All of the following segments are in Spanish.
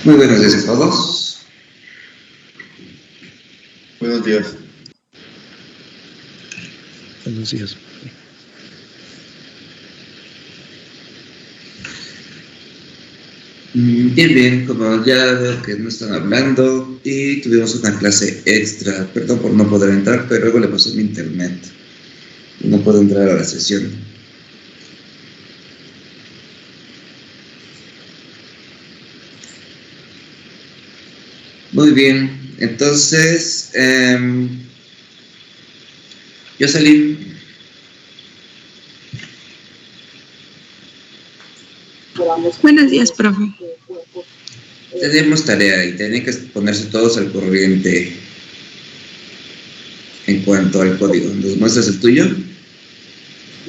Muy buenos días a todos. Buenos días. Buenos días. Bien, como ya veo que no están hablando y tuvimos una clase extra, perdón por no poder entrar, pero luego le pasé mi internet y no puedo entrar a la sesión. Muy bien, entonces, Jocelyn. Buenos días, profe. Tenemos tarea y tienen que ponerse todos al corriente en cuanto al código. ¿Nos muestras el tuyo?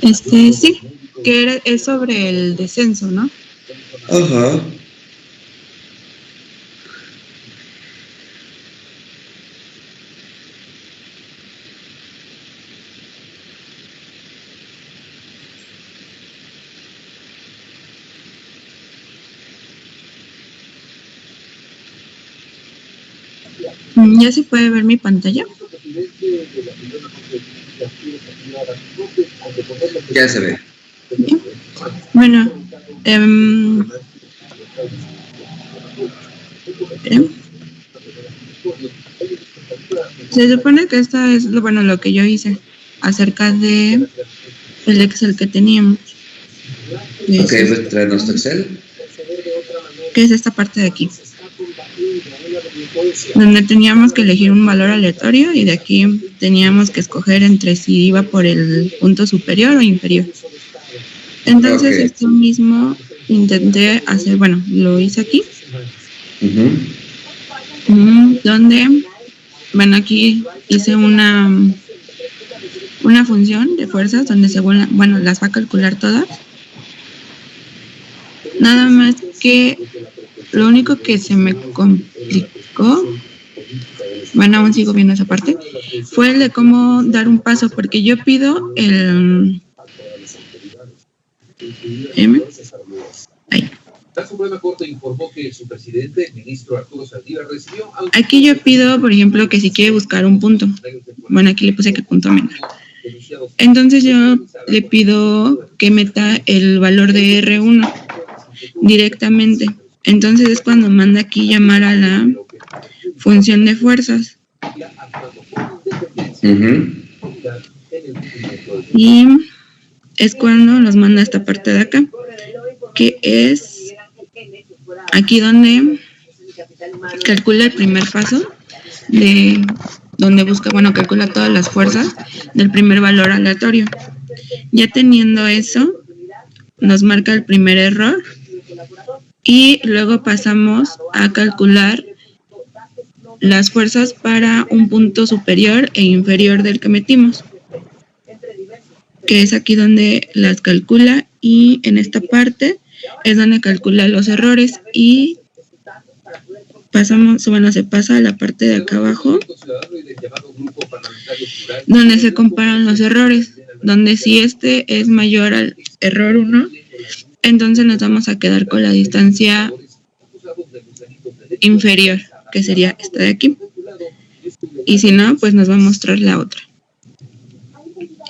Sí, que es sobre el descenso, ¿no? Ajá. ¿Ya se puede ver mi pantalla? Ya se ve. Bien. Bueno, se supone que esta es lo que yo hice acerca de el Excel que teníamos. Ok, pues traernos tu Excel. Que es esta parte de aquí, donde teníamos que elegir un valor aleatorio y de aquí teníamos que escoger entre si iba por el punto superior o inferior. Entonces esto mismo intenté hacer, lo hice aquí, donde, aquí hice una función de fuerzas donde según, las va a calcular todas. Nada más que lo único que se me complicó, aún sigo viendo esa parte, fue el de cómo dar un paso, porque yo pido el M. Ahí. Aquí yo pido, por ejemplo, que si quiere buscar un punto. Aquí le puse que punto menor. Entonces yo le pido que meta el valor de R1 directamente. Entonces es cuando manda aquí llamar a la función de fuerzas. Y es cuando nos manda esta parte de acá, que es aquí donde calcula el primer paso de donde busca, calcula todas las fuerzas del primer valor aleatorio. Ya teniendo eso, nos marca el primer error y luego pasamos a calcular las fuerzas para un punto superior e inferior del que metimos, que es aquí donde las calcula, y en esta parte es donde calcula los errores y se pasa a la parte de acá abajo donde se comparan los errores, donde si este es mayor al error 1, entonces nos vamos a quedar con la distancia inferior, que sería esta de aquí, y si no, pues nos va a mostrar la otra.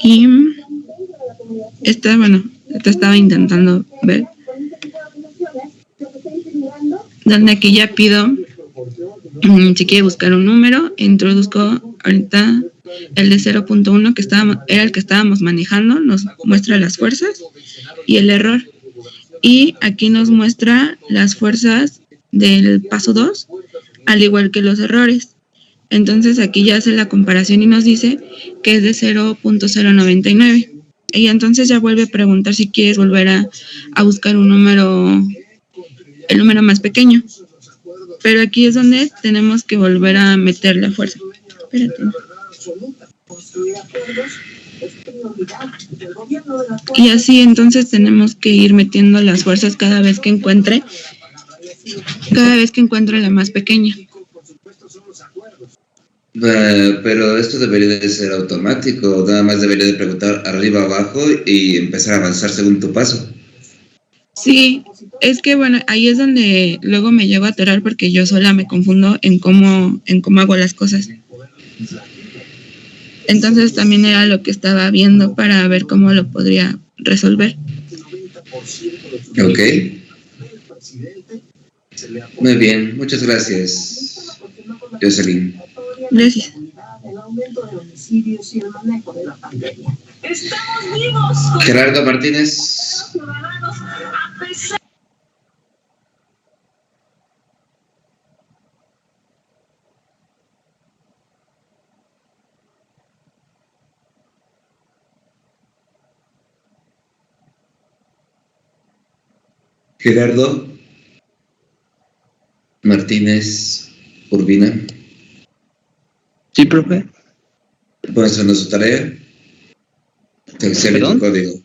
Y esta estaba intentando ver, donde aquí ya pido, si quiere buscar un número, introduzco ahorita el de 0.1 que era el que estábamos manejando, nos muestra las fuerzas y el error, y aquí nos muestra las fuerzas del paso 2, al igual que los errores. Entonces aquí ya hace la comparación y nos dice que es de 0.099. Y entonces ya vuelve a preguntar si quieres volver a buscar un número, el número más pequeño. Pero aquí es donde tenemos que volver a meter la fuerza. Espérate. Y así entonces tenemos que ir metiendo las fuerzas cada vez que encuentre la más pequeña. Pero esto debería de ser automático, nada más debería de preguntar arriba abajo y empezar a avanzar según tu paso. Sí, es que bueno, ahí es donde luego me llego a atorar porque yo sola me confundo en cómo hago las cosas. Entonces también era lo que estaba viendo para ver cómo lo podría resolver. Ok. Muy bien, muchas gracias, Jocelyn. Gracias. Gerardo Martínez. Gerardo Martínez Urbina. Sí, profe. Muéstranos su tarea, tu Excel y tu código.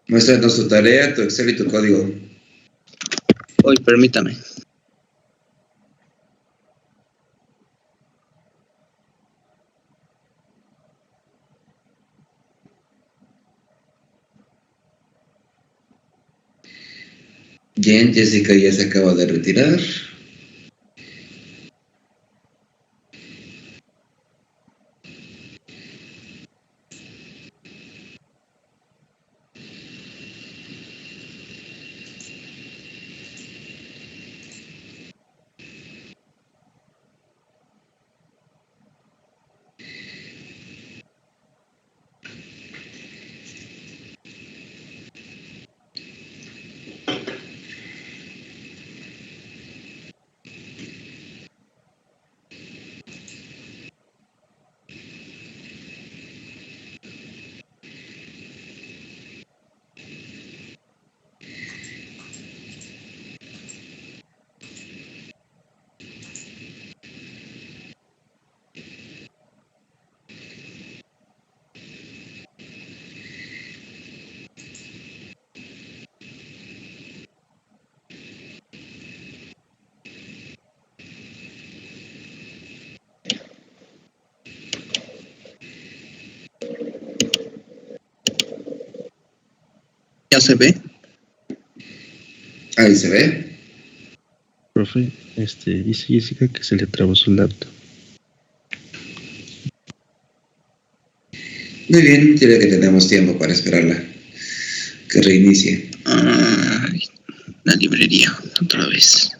Muéstranos tu tarea, tu Excel y tu código. Hoy, permítame. Bien, Jessica ya se acaba de retirar. ¿Ya se ve? Ahí se ve. Profe, dice Jessica que se le trabó su laptop. Muy bien, diré que tenemos tiempo para esperarla que reinicie. Ay, la librería, otra vez.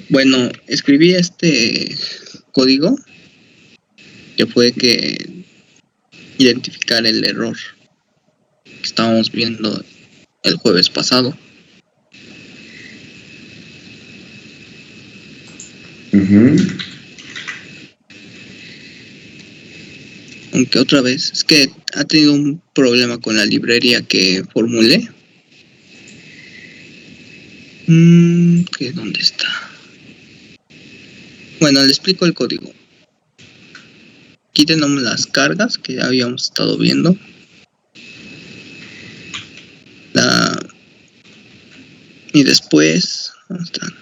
Bueno, escribí este código que fue que identificar el error que estábamos viendo el jueves pasado. Aunque otra vez, es que ha tenido un problema con la librería que formulé. ¿Dónde está? Bueno, le explico el código. Aquí tenemos las cargas que ya habíamos estado viendo. Y después, ¿dónde están?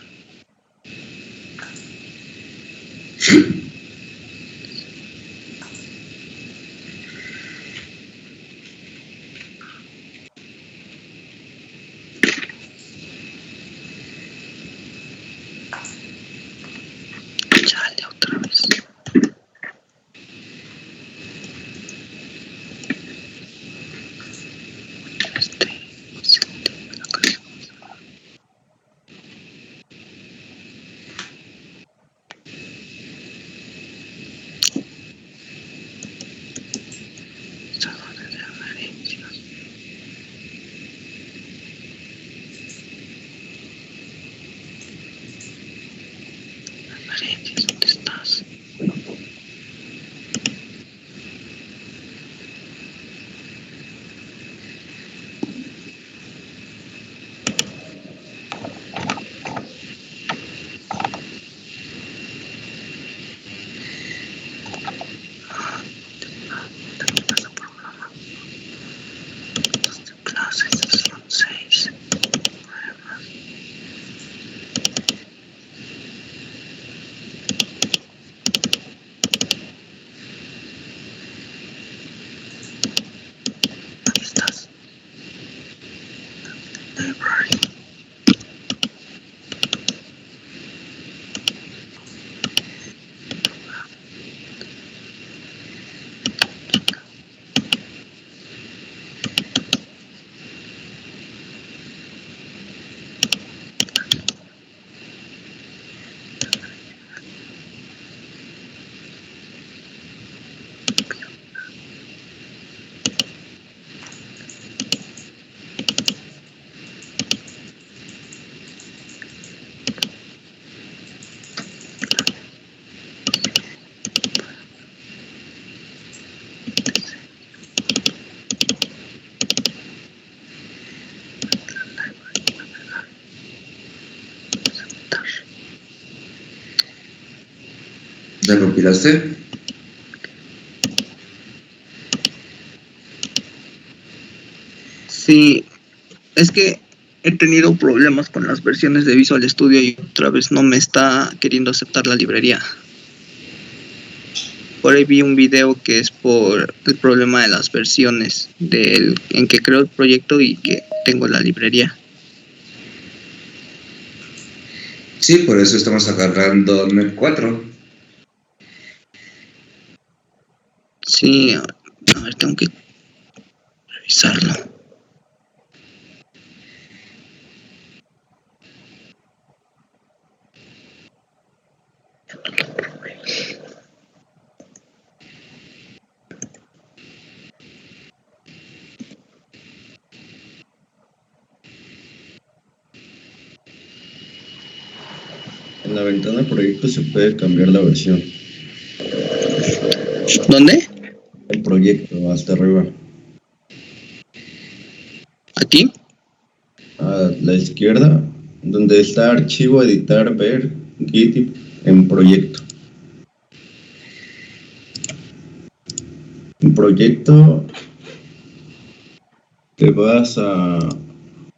Chale, otra vez. ¿Ya compilaste? Sí, es que he tenido problemas con las versiones de Visual Studio y otra vez no me está queriendo aceptar la librería. Por ahí vi un video que es por el problema de las versiones en que creo el proyecto y que tengo la librería. Sí, por eso estamos agarrando .NET 4. Sí, a ver, tengo que revisarlo. En la ventana proyecto se puede cambiar la versión. ¿Dónde? El proyecto, hasta arriba. ¿Aquí? A la izquierda, donde está archivo, editar, ver, Git en proyecto. En proyecto te vas a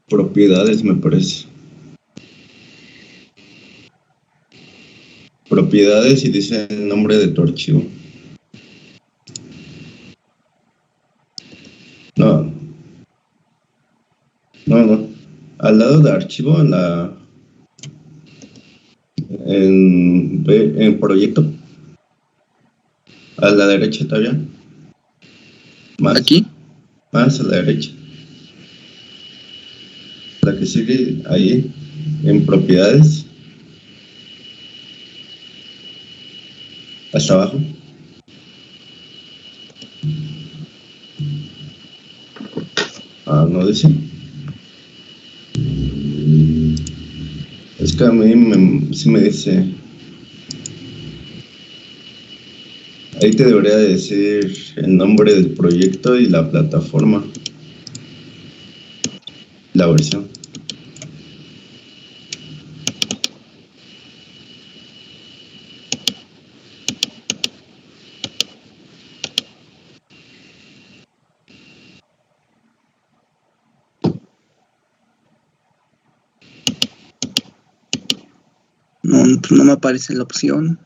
propiedades, me parece. Propiedades y dice el nombre de tu archivo. No. Al lado de archivo, en proyecto, a la derecha todavía. Más. ¿Aquí? Más a la derecha. La que sigue ahí, en propiedades. Hasta abajo. No dice. Es que a mí sí me dice. Ahí te debería decir el nombre del proyecto y la plataforma. La versión. No me aparece la opción.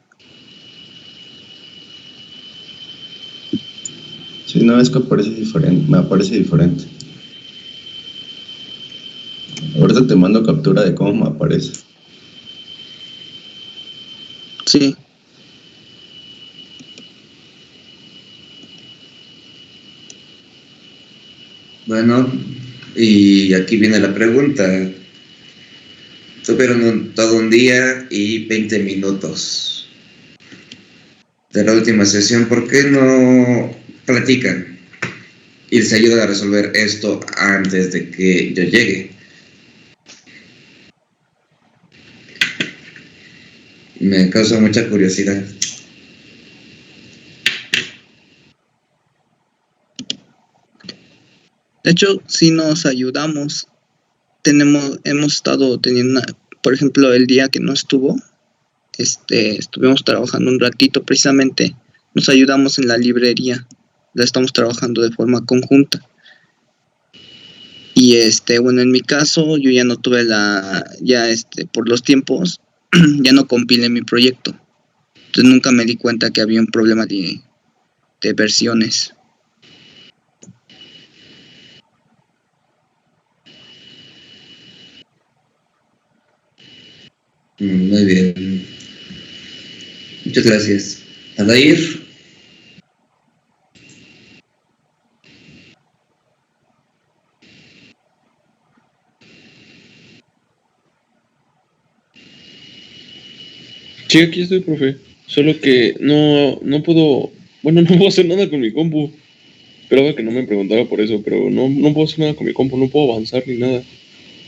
Sí, no, es que aparece diferente. Me aparece diferente. Ahorita te mando captura de cómo me aparece. Sí. Bueno, y aquí viene la pregunta. Tuvieron todo un día y 20 minutos de la última sesión. ¿Por qué no platican y les ayudan a resolver esto antes de que yo llegue? Me causa mucha curiosidad. De hecho, sí nos ayudamos. Hemos estado teniendo por ejemplo, el día que no estuvo, estuvimos trabajando un ratito precisamente. Nos ayudamos en la librería. La estamos trabajando de forma conjunta. Y bueno, en mi caso, yo ya no tuve por los tiempos, ya no compilé mi proyecto. Entonces nunca me di cuenta que había un problema de versiones. Muy bien. Muchas gracias. Adair. Sí, aquí estoy, profe. Solo que no puedo. Bueno, no puedo hacer nada con mi compu. Esperaba que no me preguntara por eso, pero no puedo hacer nada con mi compu, no puedo avanzar ni nada.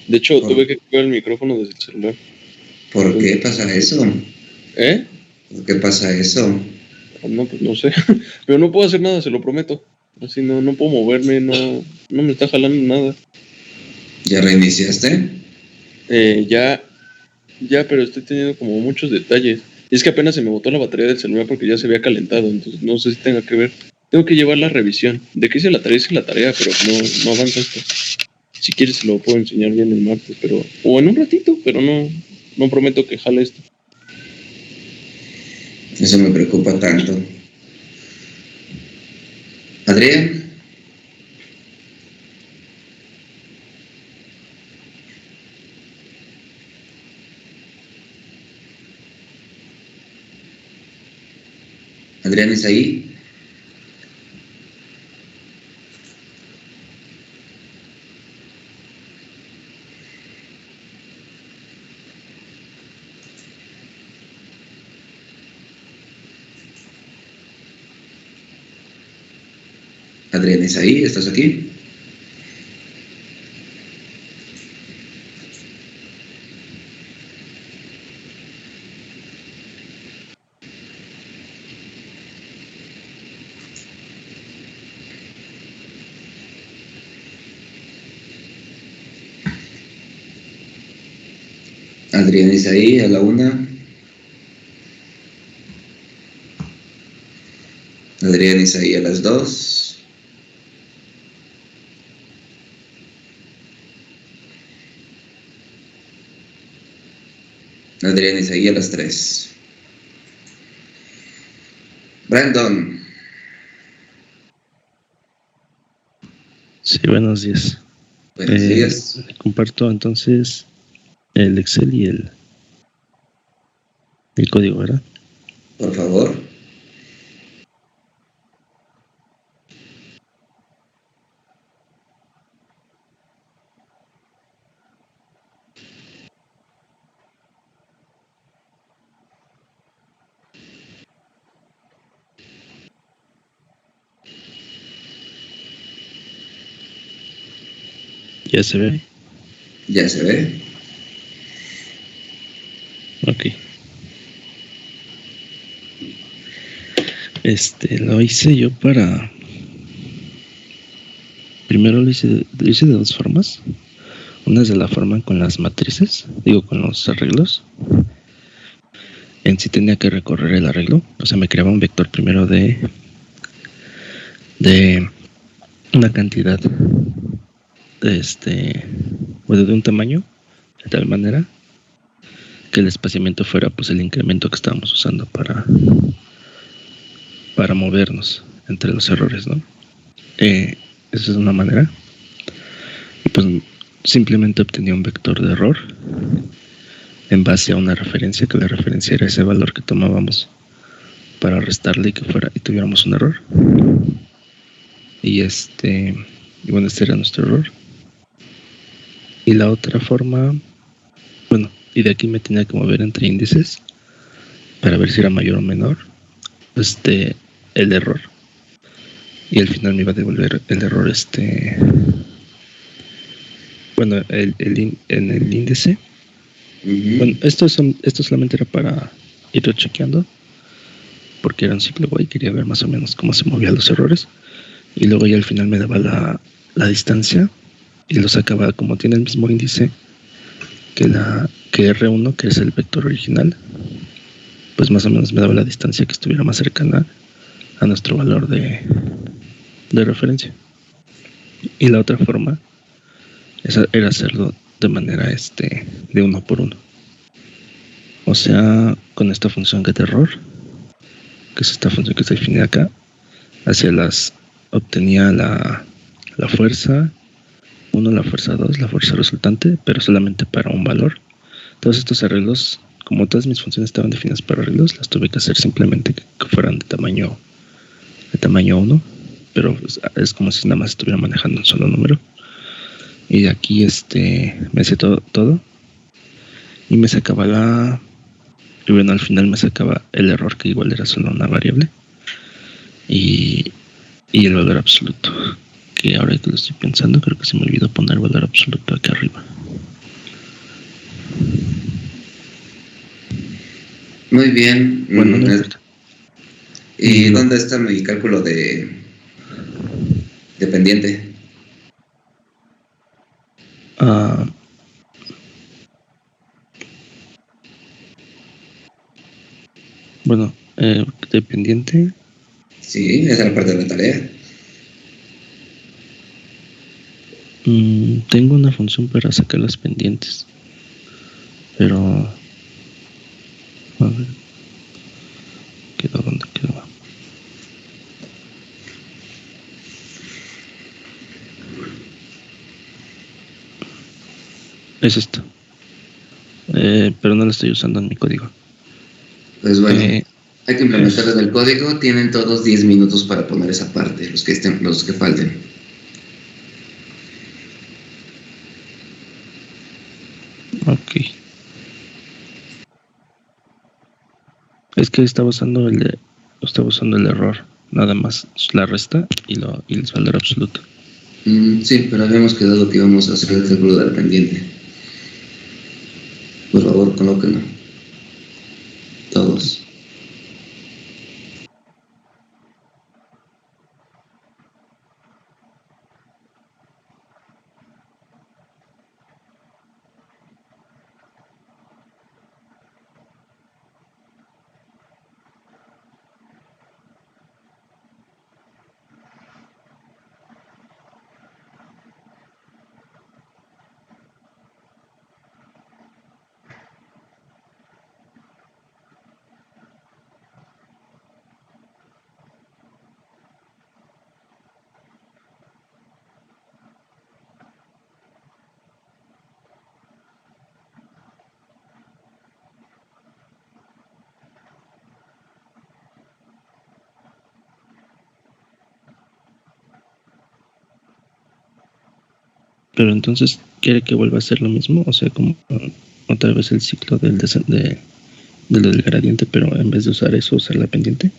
De hecho, tuve que activar el micrófono desde el celular. ¿Por qué pasa eso? ¿Eh? ¿Por qué pasa eso? No, pues no sé. Pero no puedo hacer nada, se lo prometo. Así no puedo moverme, no me está jalando nada. ¿Ya reiniciaste? Ya, pero estoy teniendo como muchos detalles. Y es que apenas se me botó la batería del celular porque ya se había calentado, entonces no sé si tenga que ver. Tengo que llevar la revisión. De que hice la tarea, pero no avanza esto. Si quieres se lo puedo enseñar bien el martes, pero... O en un ratito, pero no prometo que jale esto. Eso me preocupa tanto. Adrián. Adrián, ¿es ahí? Adrián, ¿es ahí? ¿Estás aquí? Adrián, ¿es ahí? A la 1. Adrián, ¿es ahí? A las 2. Adrián, ¿es ahí? A las 3. Brandon. Sí, buenos días. Buenos días. Comparto entonces el Excel y el código, ¿verdad? Por favor. ¿Ya se ve? Ya se ve. Ok. Lo hice yo para... Primero lo hice de dos formas. Una es de la forma con las matrices, con los arreglos. En sí tenía que recorrer el arreglo, o sea, me creaba un vector primero de una cantidad de un tamaño, de tal manera que el espaciamiento fuera pues el incremento que estábamos usando para movernos entre los errores, ¿no? Esa es una manera. Y pues simplemente obtenía un vector de error en base a una referencia, que la referencia era ese valor que tomábamos para restarle y tuviéramos un error. Y bueno, este era nuestro error. Y la otra forma, bueno, y de aquí me tenía que mover entre índices para ver si era mayor o menor el error. Y al final me iba a devolver el error bueno, en el índice. Bueno, esto solamente era para irlo chequeando, porque era un simple y quería ver más o menos cómo se movían los errores. Y luego ya al final me daba la distancia y lo sacaba como tiene el mismo índice que R1, que es el vector original. Pues más o menos me daba la distancia que estuviera más cercana a nuestro valor de referencia. Y la otra forma era hacerlo de manera de uno por uno. O sea, con esta función getError, que es esta función que está definida acá, obtenía la fuerza 1, la fuerza 2, la fuerza resultante, pero solamente para un valor. Todos estos arreglos como todas mis funciones estaban definidas para arreglos, las tuve que hacer simplemente que fueran de tamaño 1, pero pues, es como si nada más estuviera manejando un solo número. Y de aquí me hacía todo y me sacaba y bueno, al final me sacaba el error, que igual era solo una variable, y el valor absoluto, que ahora que lo estoy pensando creo que se me olvidó poner el valor absoluto aquí arriba. Muy bien. Bueno, no importa. ¿Y dónde está mi cálculo de pendiente? Bueno, dependiente. Sí, esa era parte de la tarea. Tengo una función para sacar las pendientes, pero a ver, ¿dónde quedó? Es esto, pero no la estoy usando en mi código. Pues bueno, hay que implementarlo en el código. Tienen todos 10 minutos para poner esa parte, los que falten. Ok. Es que estaba usando el error, nada más la resta y el valor absoluto. Sí, pero habíamos quedado que íbamos a hacer el cálculo de la pendiente. Por favor, colóquenlo. Todos. Pero entonces, ¿quiere que vuelva a hacer lo mismo? O sea, como otra vez el ciclo de lo del gradiente, pero en vez de usar eso, usar la pendiente.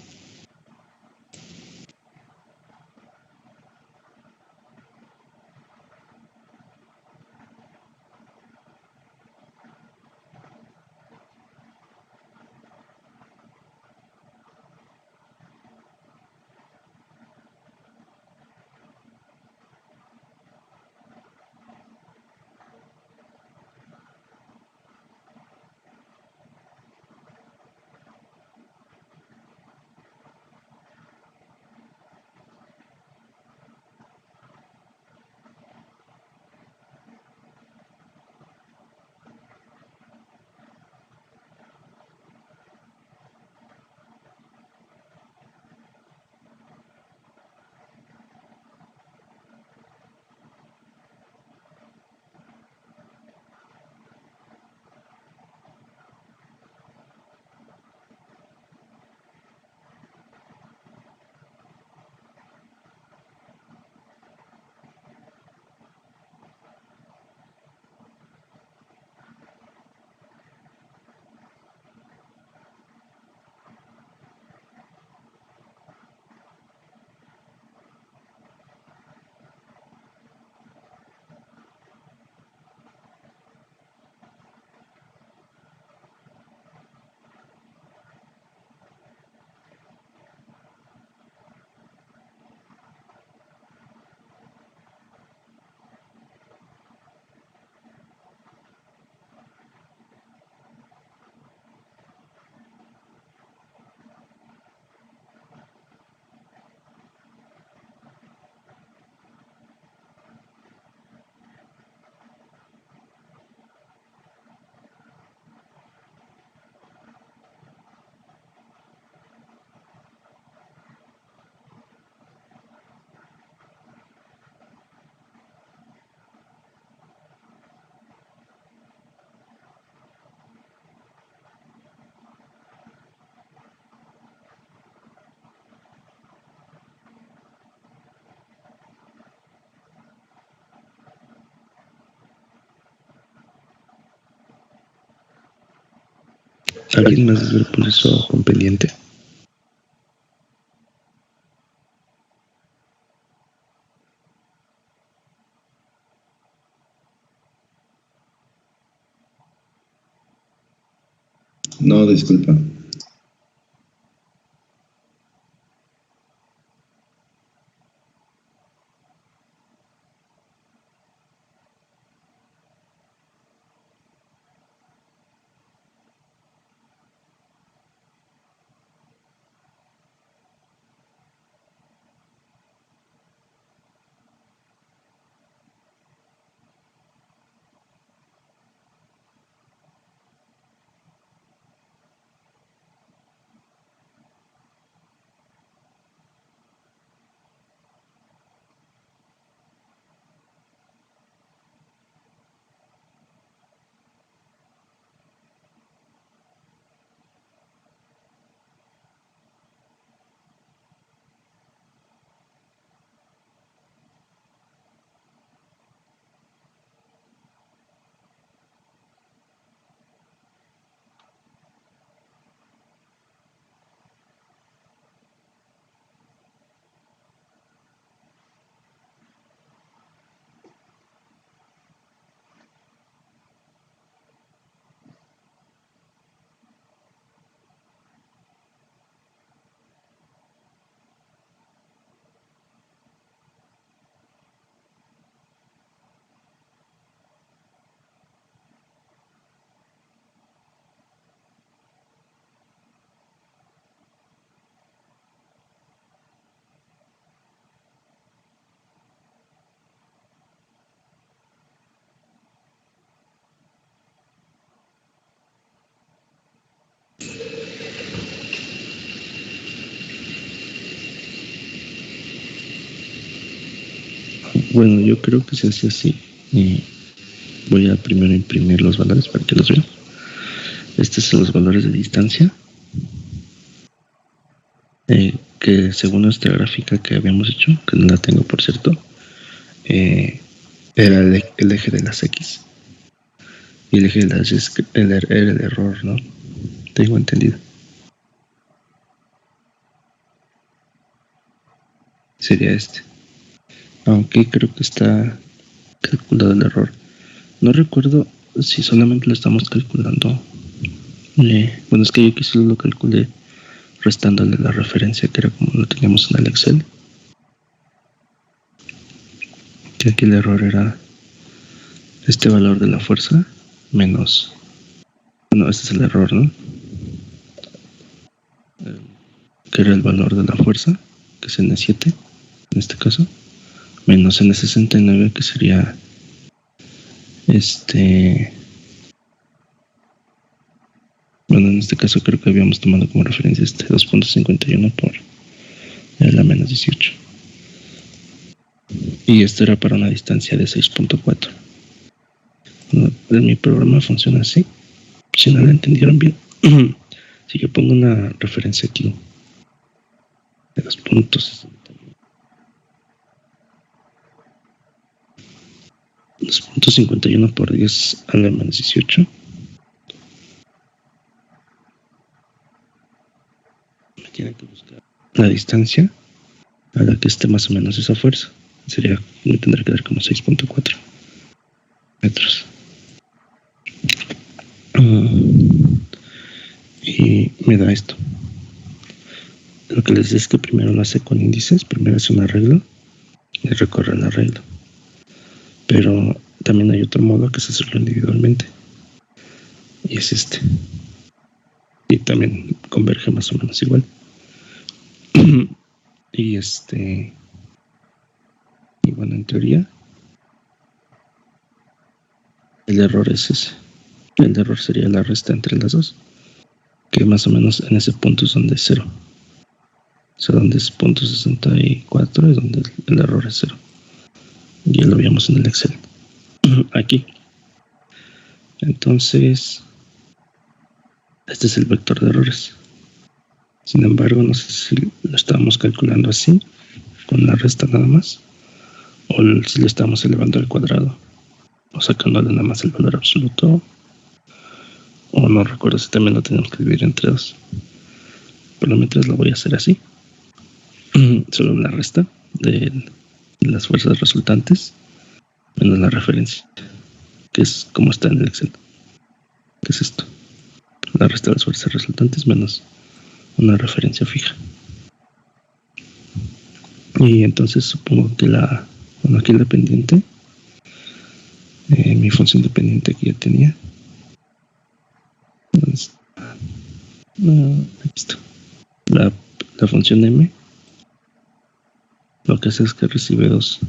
¿Alguien más debe poner eso con pendiente? No, disculpa. Bueno, yo creo que se hace así. Voy a primero imprimir los valores para que los vean. Estos son los valores de distancia. Que según nuestra gráfica que habíamos hecho, que no la tengo por cierto, era el eje de las X. Y el eje de las Y era el error, ¿no? Tengo entendido. Sería este. Aunque creo que está calculado el error. No recuerdo si solamente lo estamos calculando. Bueno, es que yo aquí solo lo calculé restándole la referencia que era como lo teníamos en el Excel. Que aquí el error era este valor de la fuerza menos... Bueno, este es el error, ¿no? Que era el valor de la fuerza, que es N7 en este caso, menos N69, que sería bueno, en este caso creo que habíamos tomado como referencia 2.51 por la menos 18, y esto era para una distancia de 6.4. En mi programa funciona así, si no lo entendieron bien. Si yo pongo una referencia aquí de 2.51 por 10 a la menos 18, me tiene que buscar la distancia a la que esté más o menos esa fuerza. Me tendrá que dar como 6.4 metros. Y me da esto. Lo que les decía es que primero lo hace con índices, primero hace un arreglo y recorre el arreglo. Pero también hay otro modo que es hacerlo individualmente, y es este. Y también converge más o menos igual. Y y bueno, en teoría el error es ese. El error sería la resta entre las dos, que más o menos en ese punto es donde es 0. O sea, donde es 0.64 es donde el error es 0. Ya lo veíamos en el Excel. Aquí. Entonces, este es el vector de errores. Sin embargo, no sé si lo estábamos calculando así, con la resta nada más, o si lo estamos elevando al cuadrado, o sacándole nada más el valor absoluto, o no recuerdo si también lo tenemos que dividir entre 2. Pero mientras lo voy a hacer así. Solo la resta de las fuerzas resultantes menos la referencia, que es como está en el Excel. ¿Qué es esto? La resta de las fuerzas resultantes menos una referencia fija. Y entonces supongo que aquí el dependiente, mi función dependiente que ya tenía, aquí está. La función M lo que hace es que recibe 2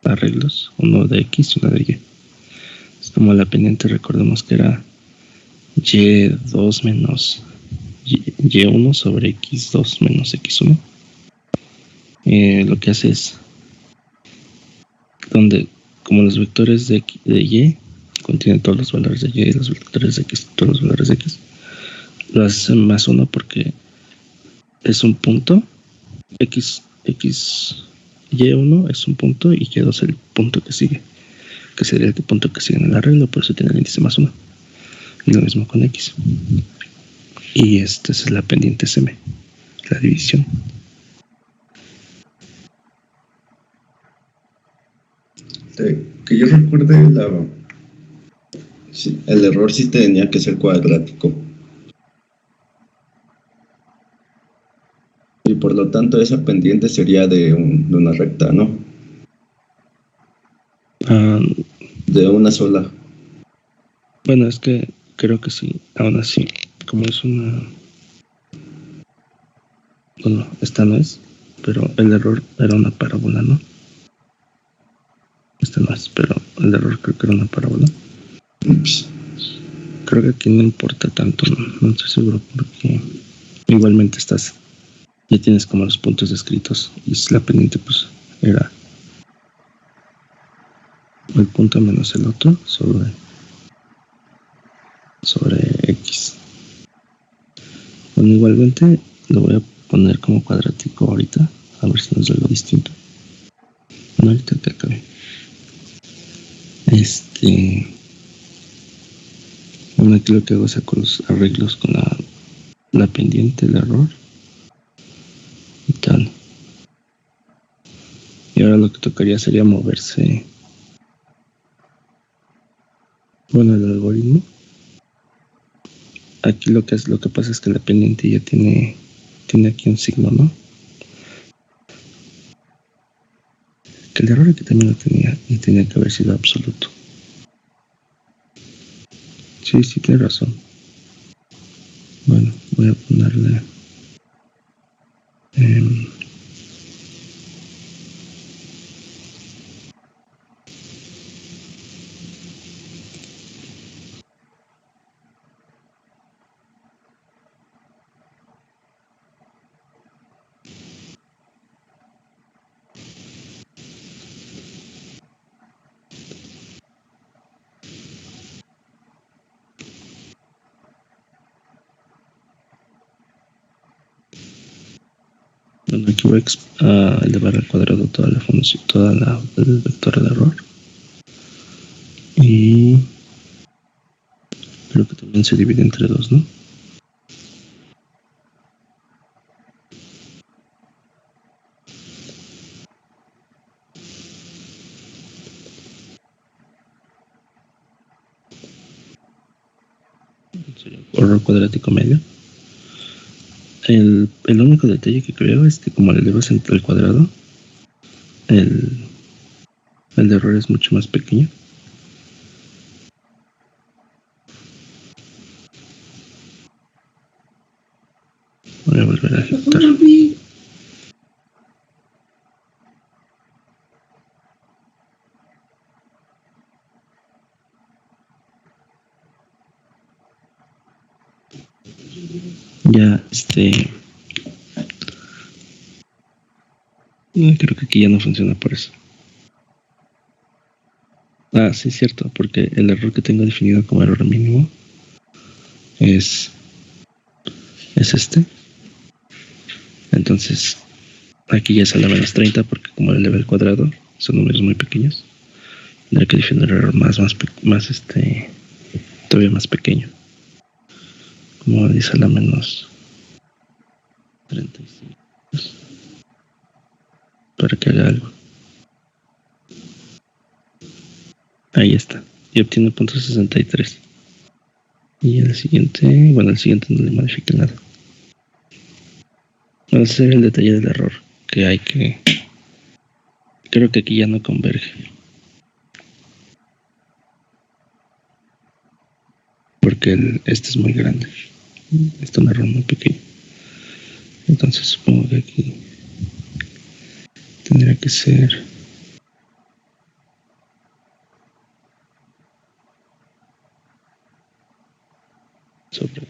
arreglos, uno de X y uno de Y. Es como la pendiente, recordemos que era Y2 menos Y1 sobre X2 menos X1. Lo que hace es, como los vectores de Y contienen todos los valores de Y y los vectores de X, todos los valores de X, lo hace más 1 porque es un punto, Y1 es un punto y Y2 es el punto que sigue, que sería el punto que sigue en el arreglo, por eso tiene el índice más 1. Y lo mismo con X. Y esta es la pendiente SM, la división. Que yo recuerde, el error sí tenía que ser cuadrático. Y por lo tanto esa pendiente sería de una recta, ¿no? De una sola. Bueno, es que creo que sí, aún así, como es una... Bueno, esta no es, pero el error era una parábola, ¿no? Esta no es, pero el error creo que era una parábola. Ups. Creo que aquí no importa tanto, no estoy seguro, porque igualmente ya tienes como los puntos descritos, y la pendiente pues era el punto menos el otro sobre X. Bueno, igualmente lo voy a poner como cuadrático ahorita, a ver si nos da algo distinto. Bueno, ahorita que acabé. Bueno, aquí lo que hago es saco los arreglos con la pendiente, el error y tal. Y ahora lo que tocaría sería moverse. Bueno, el algoritmo. Aquí lo que pasa es que la pendiente ya tiene aquí un signo, ¿no? Que el error aquí también lo tenía y tenía que haber sido absoluto. Sí, tiene razón. Bueno, voy a ponerle bueno, aquí voy a elevar al cuadrado toda la función, el vector de error. Y creo que también se divide entre 2, ¿no? Sería un error cuadrático medio. El único detalle que creo es que como le elevas entre el cuadrado, el error es mucho más pequeño. Voy a volver a ejecutar. Ya, creo que aquí ya no funciona por eso. Sí, es cierto, porque el error que tengo definido como error mínimo es este. Entonces, aquí ya sale a menos 30 porque como le eleva al cuadrado, son números muy pequeños. Tendré que definir el error más todavía más pequeño. como dice a la menos 35 para que haga algo. Ahí está. Y obtiene .63. Y el siguiente no le modifica nada. Bueno, ese sería el detalle del error que hay que... Creo que aquí ya no converge. Porque este es muy grande. Este es un error muy pequeño. Entonces supongo que aquí tendría que ser... sobre...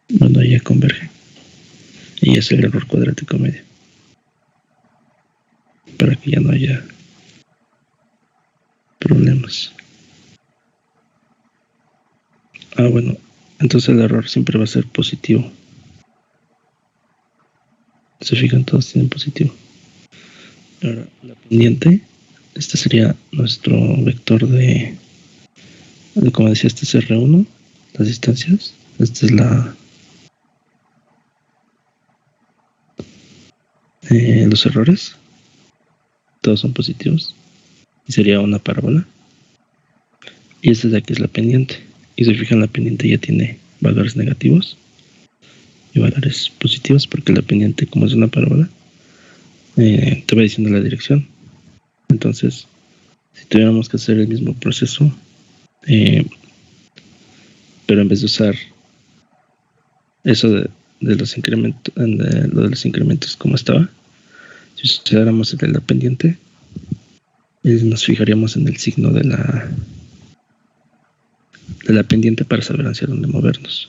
Bueno, ya converge. Y es el error cuadrático medio. Para que ya no haya problemas. Bueno. Entonces el error siempre va a ser positivo. Se fijan, todos tienen positivo. Ahora, la pendiente. Este sería nuestro vector de como decía, este es R1. Las distancias. Esta es los errores. Todos son positivos. Y sería una parábola. Y esta de aquí es la pendiente. Y se fijan, la pendiente ya tiene valores negativos y valores positivos, porque la pendiente, como es una parábola, te va diciendo la dirección. Entonces, si tuviéramos que hacer el mismo proceso, pero en vez de usar eso de los incrementos, lo de los incrementos como estaba, si usáramos el de la pendiente, nos fijaríamos en el signo de la pendiente para saber hacia dónde movernos.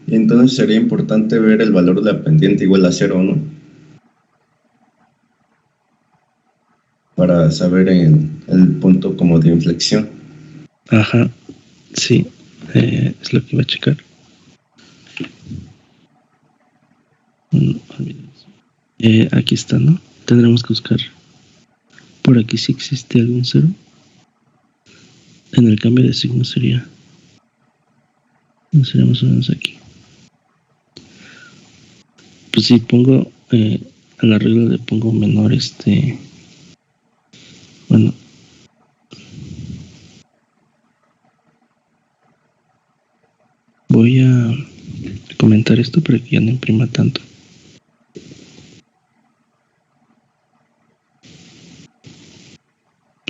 Y entonces sería importante ver el valor de la pendiente igual a 0, ¿no? Para saber el punto como de inflexión. Ajá, sí, es lo que iba a checar. Aquí está, ¿no? Tendremos que buscar por aquí si existe algún cero. En el cambio de signo sería más o menos aquí. Pues si pongo a la regla le pongo menor bueno, voy a comentar esto para que ya no imprima tanto.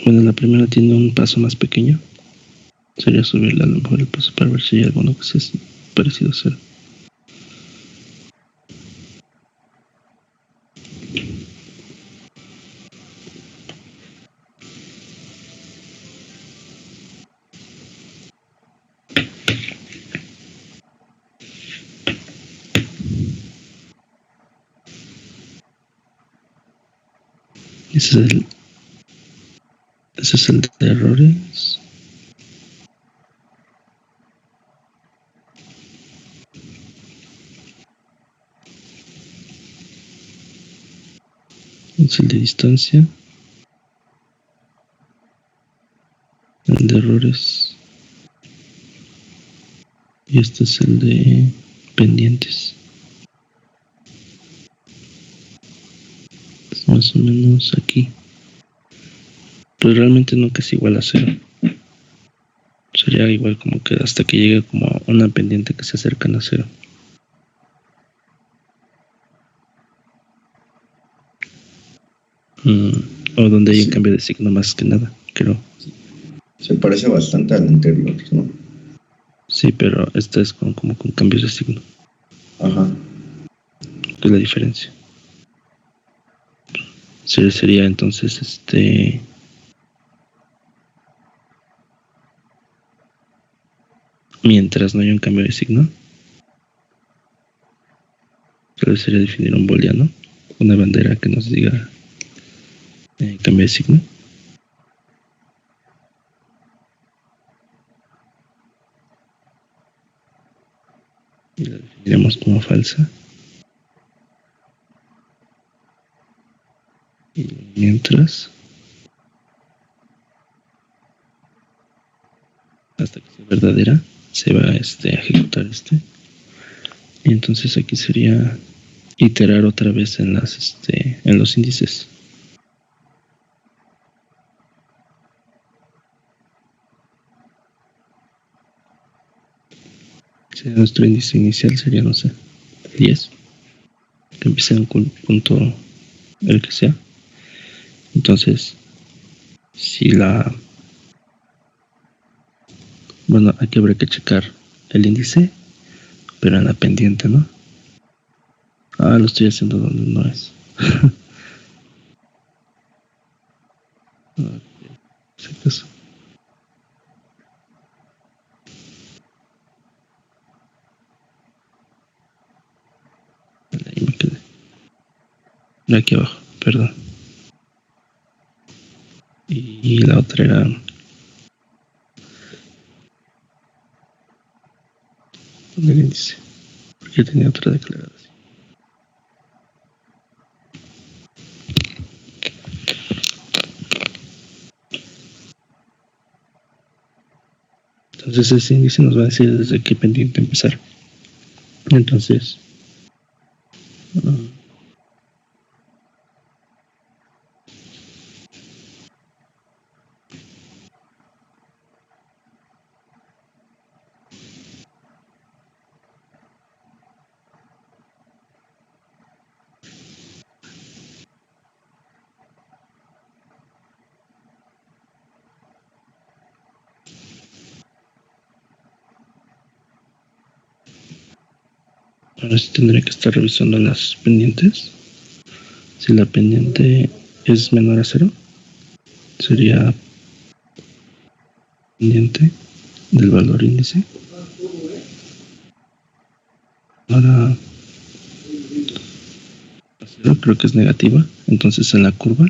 Bueno, la primera tiene un paso más pequeño. Sería subirle a lo mejor el paso para ver si hay alguno que sea parecido a cero. Ese es el de errores. Es el de distancia. El de errores. Y este es el de pendientes. Es más o menos aquí. Pero realmente nunca es igual a cero. Sería igual como que hasta que llegue como a una pendiente que se acercan a cero. O donde hay un cambio de signo más que nada, creo. Se parece bastante al anterior, ¿no? Sí, pero esta es como con cambios de signo. Ajá. ¿Qué es la diferencia? Sería entonces mientras no haya un cambio de signo, sería definir un booleano, una bandera que nos diga cambio de signo. Miremos como falsa. Y mientras, hasta que sea verdadera, se va a ejecutar y entonces aquí sería iterar otra vez en los índices. Si nuestro índice inicial sería, no sé, 10, que empiece en un punto el que sea. Entonces, si bueno, aquí habrá que checar el índice, pero en la pendiente, ¿no? Lo estoy haciendo donde no es. Si acaso. Ahí me quedé. Aquí abajo, perdón. Y la otra era el índice, porque tenía otra declaración. Entonces ese índice nos va a decir desde qué pendiente empezar. Entonces, ahora sí tendré que estar revisando las pendientes. Si la pendiente es menor a 0, sería pendiente del valor índice. Ahora 0 creo que es negativa. Entonces en la curva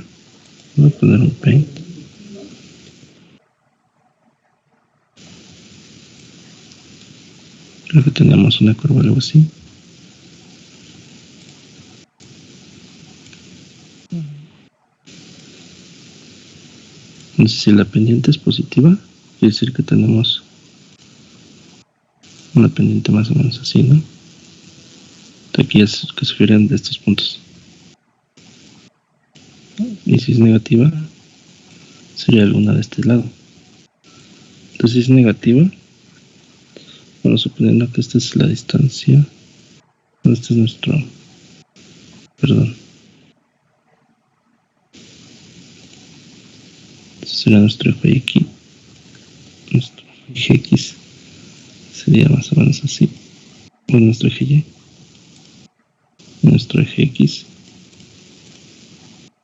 voy a poner un paint. Creo que tenemos una curva algo así. Entonces si la pendiente es positiva, quiere decir que tenemos una pendiente más o menos así, ¿no? Aquí es que sugieren de estos puntos. Y si es negativa, sería alguna de este lado. Entonces si es negativa, bueno, suponiendo que esta es la distancia, este es nuestro, perdón, este será nuestro eje X, nuestro eje X sería más o menos así, o nuestro eje Y, nuestro eje X,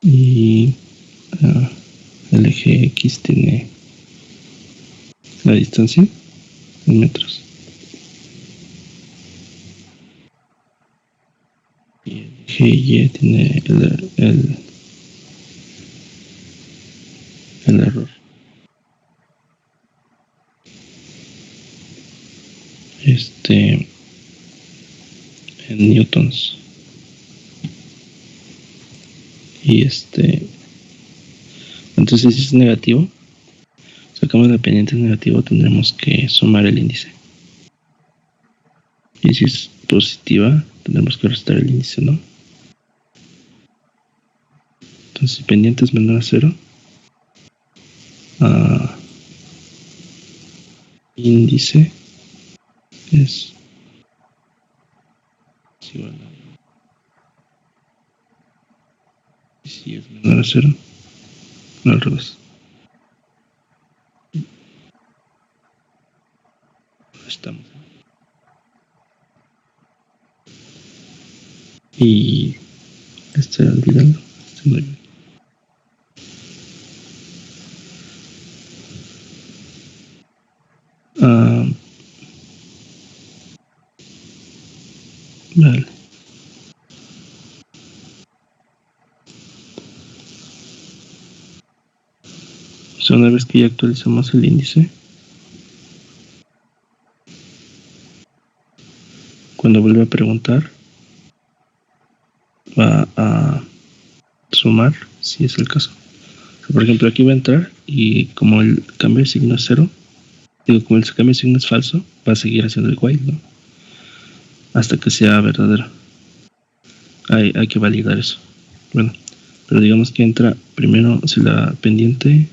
y el eje X tiene la distancia en metros. Y el eje Y tiene el error. En newtons. Y entonces si es negativo, sacamos la pendiente negativo, tendremos que sumar el índice. Y si es positiva, tendremos que restar el índice, ¿no? Entonces, si pendiente es menor a 0, índice es igual a... Y si es menor a 0, no, al revés. Estamos. Y olvídalo. Muy bien. Vale. O sea, una vez que ya actualizamos el índice, cuando vuelve a preguntar, va a sumar, si es el caso. Por ejemplo, aquí va a entrar y como el cambio de signo es 0, como el cambio de signo es falso, va a seguir haciendo el while, ¿no? Hasta que sea verdadero. Hay que validar eso. Bueno, pero digamos que entra primero si la pendiente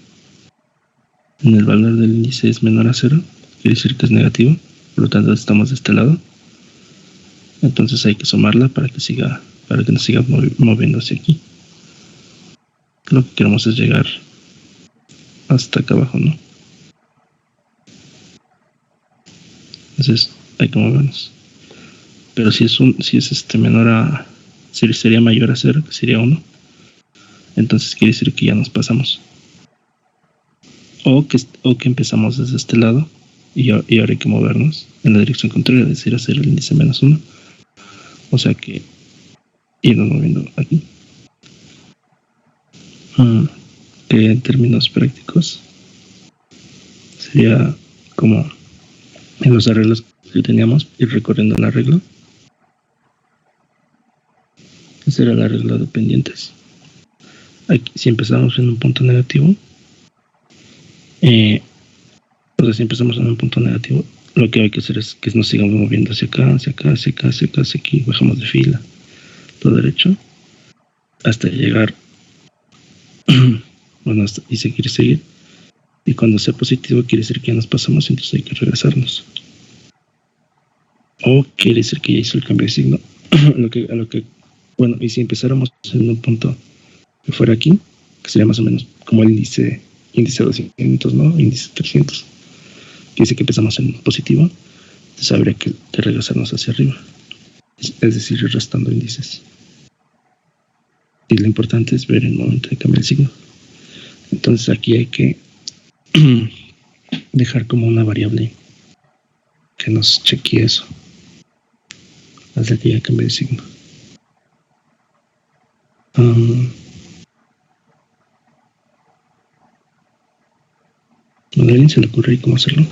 en el valor del índice es menor a 0, quiere decir que es negativo, por lo tanto estamos de este lado. Entonces hay que sumarla para que nos siga moviendo hacia aquí. Lo que queremos es llegar hasta acá abajo, ¿no? Entonces hay que movernos. Pero si es menor a, si sería mayor a 0, que sería 1, entonces quiere decir que ya nos pasamos. O que empezamos desde este lado y ahora hay que movernos en la dirección contraria, es decir, hacer el índice -1. O sea que irnos moviendo aquí. Que en términos prácticos sería como en los arreglos que teníamos, ir recorriendo el arreglo. Ese era el arreglo de pendientes. Aquí, si empezamos en un punto negativo, si empezamos en un punto negativo, lo que hay que hacer es que nos sigamos moviendo hacia acá, hacia acá, hacia acá, hacia acá, hacia aquí, bajamos de fila, todo derecho, hasta llegar, bueno, y seguir. Y cuando sea positivo quiere decir que ya nos pasamos, entonces hay que regresarnos. O quiere decir que ya hizo el cambio de signo. Bueno, y si empezáramos en un punto que fuera aquí, que sería más o menos como el índice 200, ¿no? Índice 300. Que dice que empezamos en positivo, entonces habría que regresarnos hacia arriba. Es decir, ir restando índices. Y lo importante es ver el momento de cambiar el signo. Entonces aquí hay que dejar como una variable que nos chequee eso hasta que ya cambie de signo. ¿A alguien se le ocurre cómo hacerlo?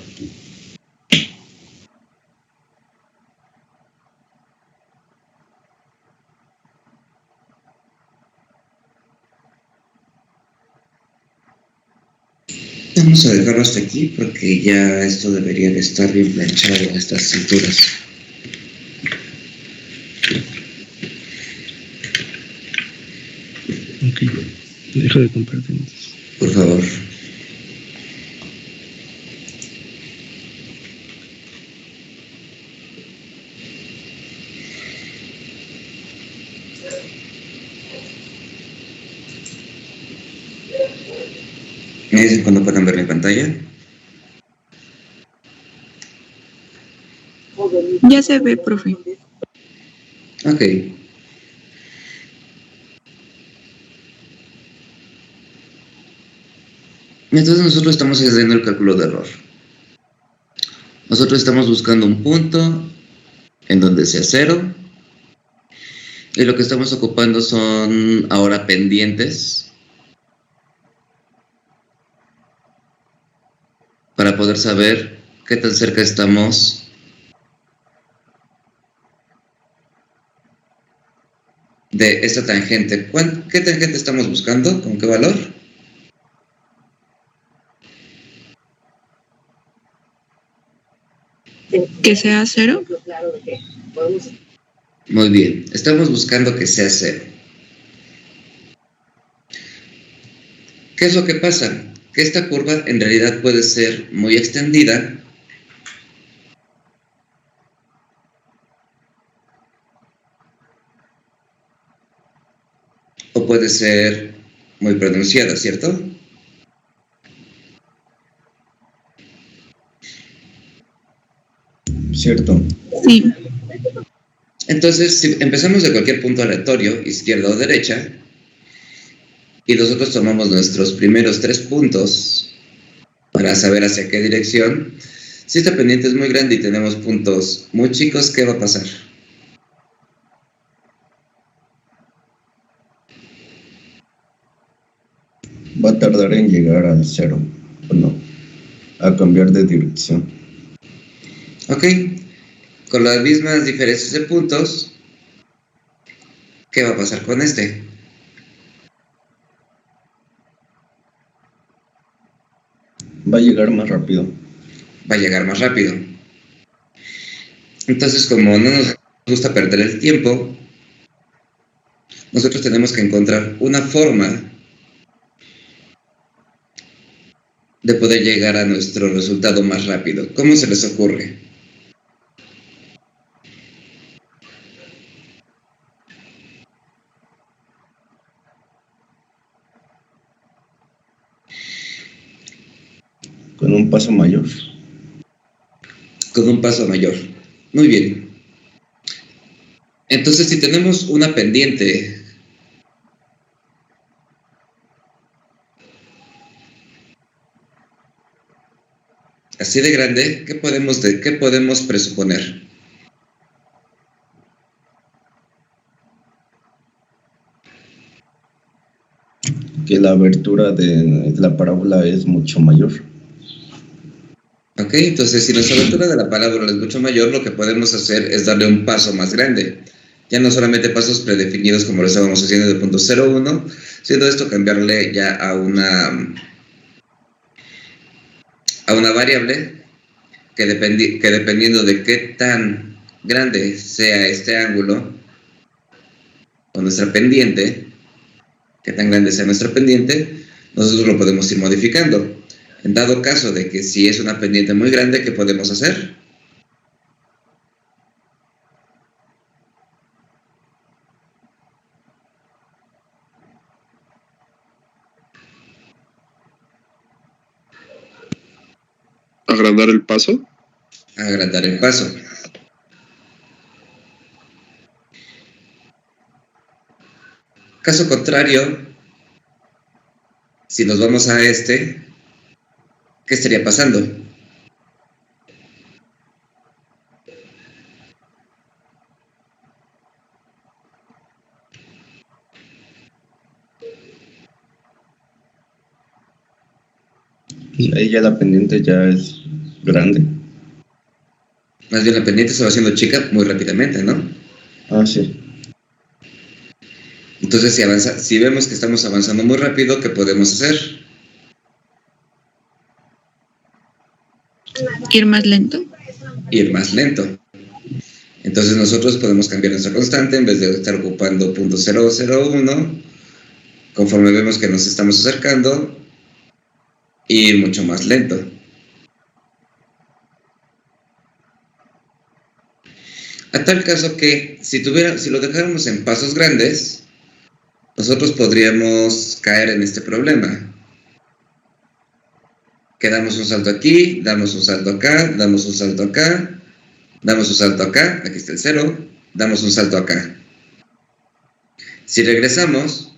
Vamos a dejarlo hasta aquí porque ya esto debería de estar bien planchado a estas alturas. Ok, deja de compartir. Por favor. ¿Me dicen cuando puedan ver mi pantalla? Ya se ve, profe. Ok. Entonces nosotros estamos haciendo el cálculo de error. Nosotros estamos buscando un punto en donde sea 0. Y lo que estamos ocupando son ahora pendientes para poder saber qué tan cerca estamos de esta tangente. ¿Qué tangente estamos buscando? ¿Con qué valor? Que sea 0. Muy bien, estamos buscando que sea 0. ¿Qué es lo que pasa? Que esta curva en realidad puede ser muy extendida o puede ser muy pronunciada, ¿cierto? Cierto. Sí. Entonces, si empezamos de cualquier punto aleatorio, izquierda o derecha, y nosotros tomamos nuestros primeros 3 puntos para saber hacia qué dirección, si esta pendiente es muy grande y tenemos puntos muy chicos, ¿qué va a pasar? Va a tardar en llegar al 0, o no, a cambiar de dirección. Ok, Con las mismas diferencias de puntos, ¿qué va a pasar con este? Va a llegar más rápido. Va a llegar más rápido. Entonces, como no nos gusta perder el tiempo, nosotros tenemos que encontrar una forma de poder llegar a nuestro resultado más rápido. ¿Cómo se les ocurre? Con un paso mayor. Con un paso mayor. Muy bien. Entonces, si tenemos una pendiente así de grande, ¿qué podemos presuponer? Que la abertura de la parábola es mucho mayor. Ok, entonces si nuestra abertura de la parábola es mucho mayor, lo que podemos hacer es darle un paso más grande. Ya no solamente pasos predefinidos como lo estábamos haciendo de punto 0,1, sino esto cambiarle ya a una variable que dependiendo de qué tan grande sea este ángulo o nuestra pendiente, qué tan grande sea nuestra pendiente, nosotros lo podemos ir modificando. En dado caso de que si es una pendiente muy grande, ¿qué podemos hacer? ¿Agrandar el paso? Agrandar el paso. Caso contrario, si nos vamos a este, ¿qué estaría pasando? Ahí ya la pendiente ya es grande. Más bien la pendiente se va haciendo chica muy rápidamente, ¿no? Ah, sí. Entonces si vemos que estamos avanzando muy rápido, ¿qué podemos hacer? Ir más lento. Ir más lento. Entonces nosotros podemos cambiar nuestra constante en vez de estar ocupando .001, conforme vemos que nos estamos acercando, ir mucho más lento. A tal caso que si lo dejáramos en pasos grandes, nosotros podríamos caer en este problema. Que damos un salto aquí, damos un salto acá, damos un salto acá, damos un salto acá, aquí está el 0, damos un salto acá. Si regresamos,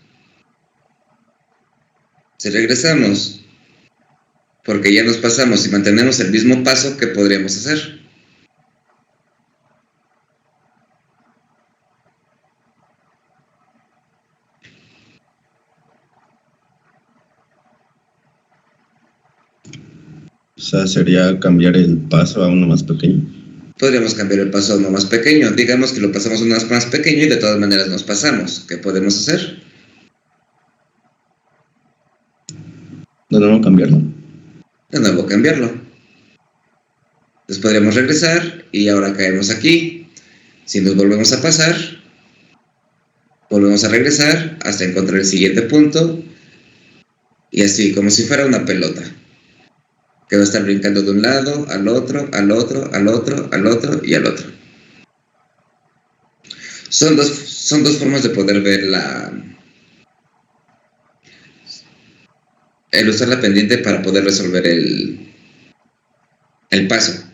porque ya nos pasamos y mantenemos el mismo paso, ¿qué podríamos hacer? O sea, sería cambiar el paso a uno más pequeño. Podríamos cambiar el paso a uno más pequeño. Digamos que lo pasamos a uno más pequeño y de todas maneras nos pasamos. ¿Qué podemos hacer? De nuevo cambiarlo. De nuevo cambiarlo. Entonces podríamos regresar y ahora caemos aquí. Si nos volvemos a pasar, volvemos a regresar hasta encontrar el siguiente punto. Y así, como si fuera una pelota. Que va a estar brincando de un lado, al otro, al otro, al otro, al otro y al otro. Son dos formas de poder ver el usar la pendiente para poder resolver el paso.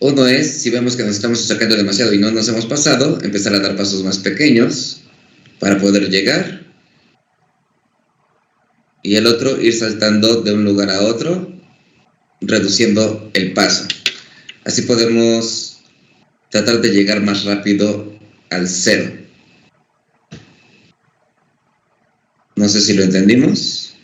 Uno es, si vemos que nos estamos acercando demasiado y no nos hemos pasado, empezar a dar pasos más pequeños para poder llegar. Y el otro, ir saltando de un lugar a otro, reduciendo el paso. Así podemos tratar de llegar más rápido al 0. No sé si lo entendimos.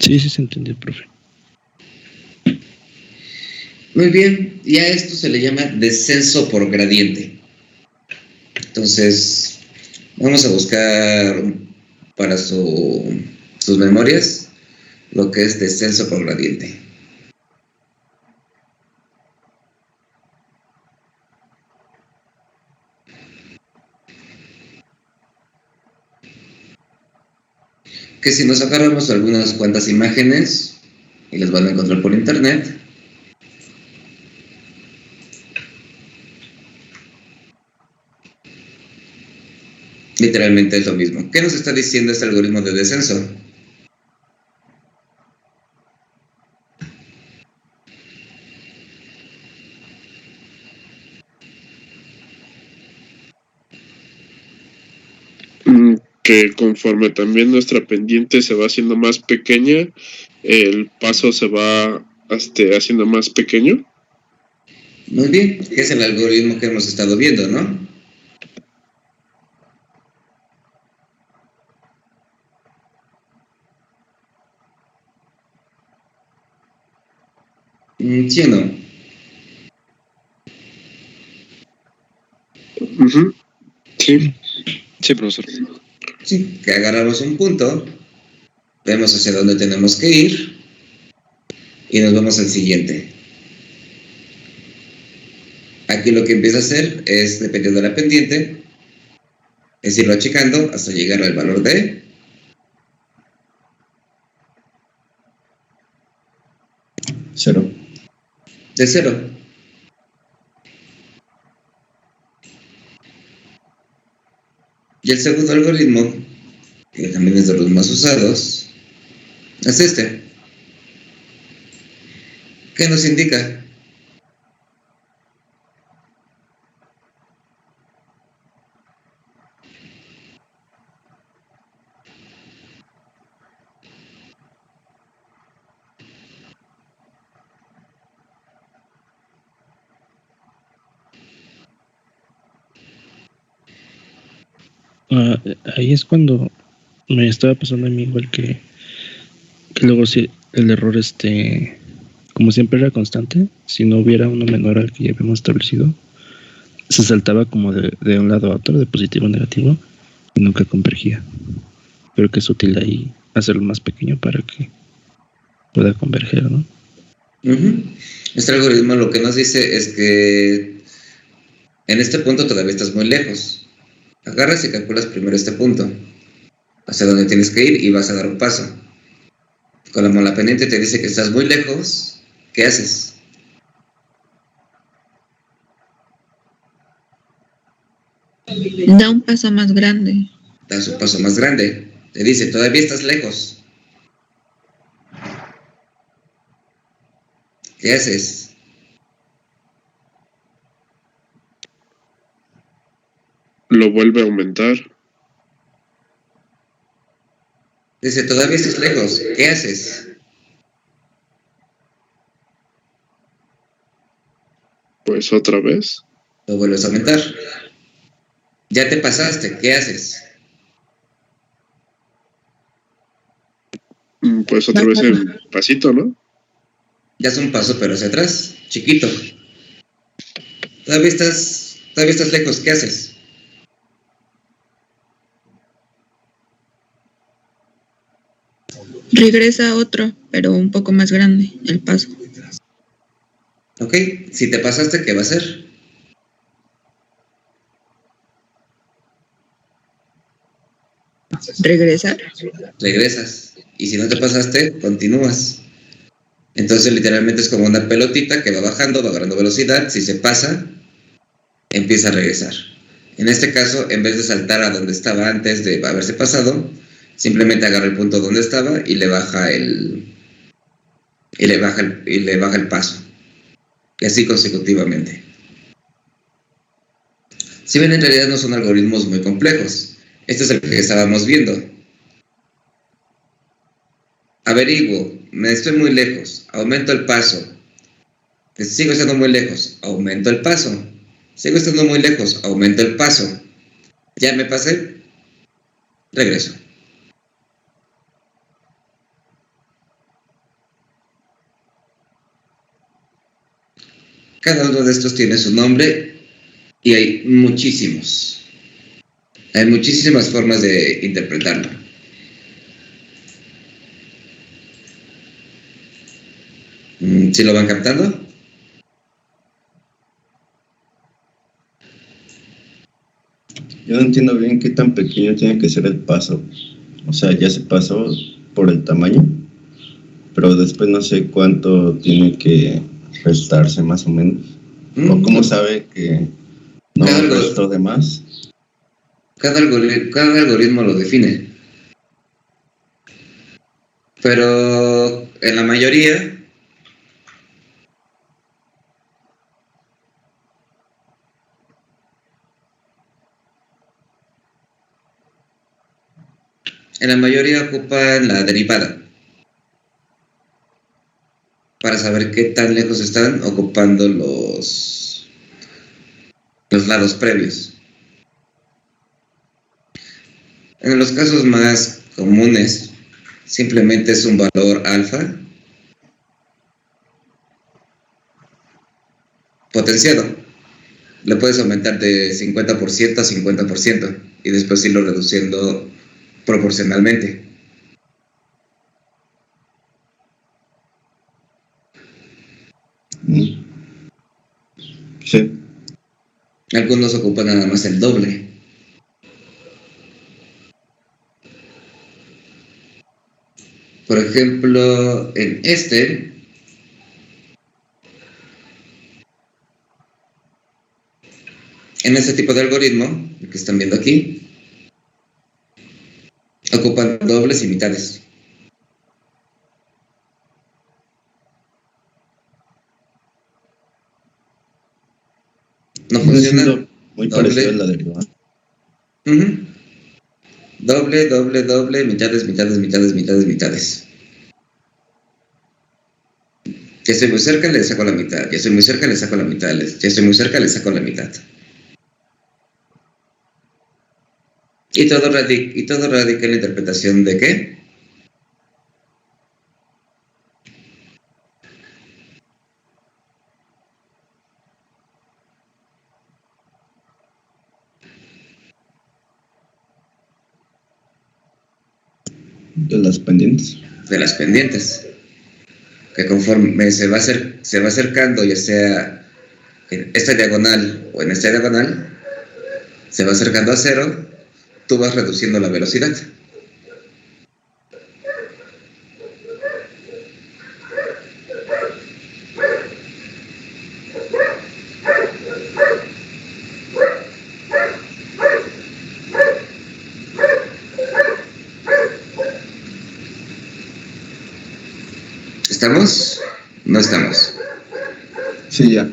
Sí, sí se entendió, profe. Muy bien, y a esto se le llama descenso por gradiente. Entonces, vamos a buscar para sus memorias lo que es descenso por gradiente. Que si nos agarramos algunas cuantas imágenes, y las van a encontrar por internet, literalmente es lo mismo. ¿Qué nos está diciendo este algoritmo de descenso? Que conforme también nuestra pendiente se va haciendo más pequeña, el paso se va haciendo más pequeño. Muy bien, que es el algoritmo que hemos estado viendo, ¿no? ¿Sí o no? Uh-huh. Sí. Sí, profesor. Sí, que agarramos un punto, vemos hacia dónde tenemos que ir y nos vamos al siguiente. Aquí lo que empieza a hacer es, dependiendo de la pendiente, es irlo achicando hasta llegar al valor de 0. de 0. Y el segundo algoritmo, que también es de los más usados, es este. ¿Qué nos indica? Ahí es cuando me estaba pasando a mí igual que luego si el error como siempre era constante, si no hubiera uno menor al que ya habíamos establecido, se saltaba como de un lado a otro, de positivo a negativo, y nunca convergía. Pero que es útil ahí hacerlo más pequeño para que pueda converger, ¿no? Este algoritmo lo que nos dice es que en este punto todavía estás muy lejos. Agarras y calculas primero este punto, hacia donde tienes que ir, y vas a dar un paso. Como la pendiente te dice que estás muy lejos, ¿qué haces? Da un paso más grande. Das un paso más grande. Te dice, todavía estás lejos. ¿Qué haces? Lo vuelve a aumentar. Dice, todavía estás lejos. ¿Qué haces? Pues otra vez. Lo vuelves a aumentar. Ya te pasaste. ¿Qué haces? Pues otra vez en pasito, ¿no? Ya es un paso, pero hacia atrás. Chiquito. Todavía estás lejos. ¿Qué haces? Regresa a otro, pero un poco más grande, el paso. Ok, si te pasaste, ¿qué va a hacer? Regresar. Regresas. Y si no te pasaste, continúas. Entonces literalmente es como una pelotita que va bajando, va agarrando velocidad. Si se pasa, empieza a regresar. En este caso, en vez de saltar a donde estaba antes de haberse pasado, simplemente agarra el punto donde estaba y le baja el paso. Y así consecutivamente. Si bien en realidad no son algoritmos muy complejos, este es el que estábamos viendo. Averiguo, me estoy muy lejos, aumento el paso. Sigo estando muy lejos, aumento el paso. Sigo estando muy lejos, aumento el paso. Ya me pasé, regreso. Cada uno de estos tiene su nombre y hay muchísimos. Hay muchísimas formas de interpretarlo. ¿Sí lo van captando? Yo no entiendo bien qué tan pequeño tiene que ser el paso. O sea, ya se pasó por el tamaño, pero después no sé cuánto tiene que restarse más o menos. O cómo sabe que no restó de más. Cada algoritmo lo define. Pero en la mayoría, ocupan la derivada para saber qué tan lejos están ocupando los lados previos. En los casos más comunes, simplemente es un valor alfa potenciado. Le puedes aumentar de 50% a 50% y después irlo reduciendo proporcionalmente. Sí. Algunos ocupan nada más el doble. Por ejemplo, en este tipo de algoritmo, el que están viendo aquí, ocupan dobles y mitades. No funciona. Muy parecido a la derivada. Doble, mitades. Ya estoy muy cerca, le saco la mitad. Ya estoy muy cerca, le saco la mitad. Ya estoy muy cerca, le saco la mitad. Y todo radica en la interpretación de ¿qué? De las pendientes. De las pendientes. Que conforme se va acercando, ya sea en esta diagonal o en esta diagonal, se va acercando a cero, tú vas reduciendo la velocidad. ¿Estamos? No estamos. Sí, ya.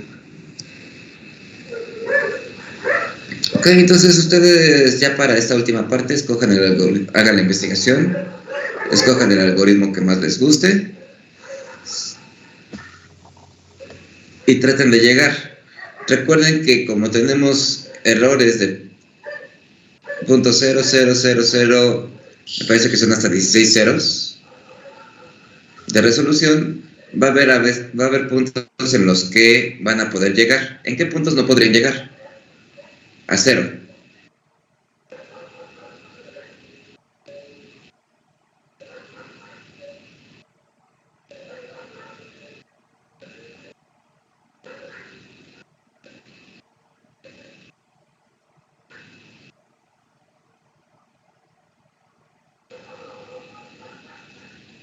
Ok, entonces ustedes ya para esta última parte escojan el algoritmo, hagan la investigación, escojan el algoritmo que más les guste y traten de llegar. Recuerden que como tenemos errores de .0000, me parece que son hasta 16 ceros de resolución, va a haber puntos en los que van a poder llegar. ¿En qué puntos no podrían llegar? A cero.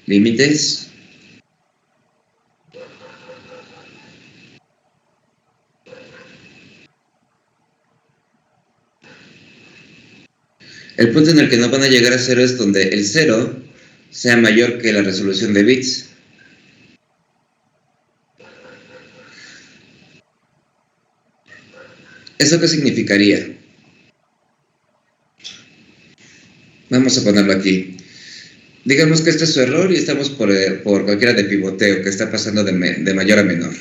Límites. El punto en el que no van a llegar a cero es donde el cero sea mayor que la resolución de bits. ¿Eso qué significaría? Vamos a ponerlo aquí. Digamos que este es su error y estamos por cualquiera de pivoteo que está pasando de mayor a menor.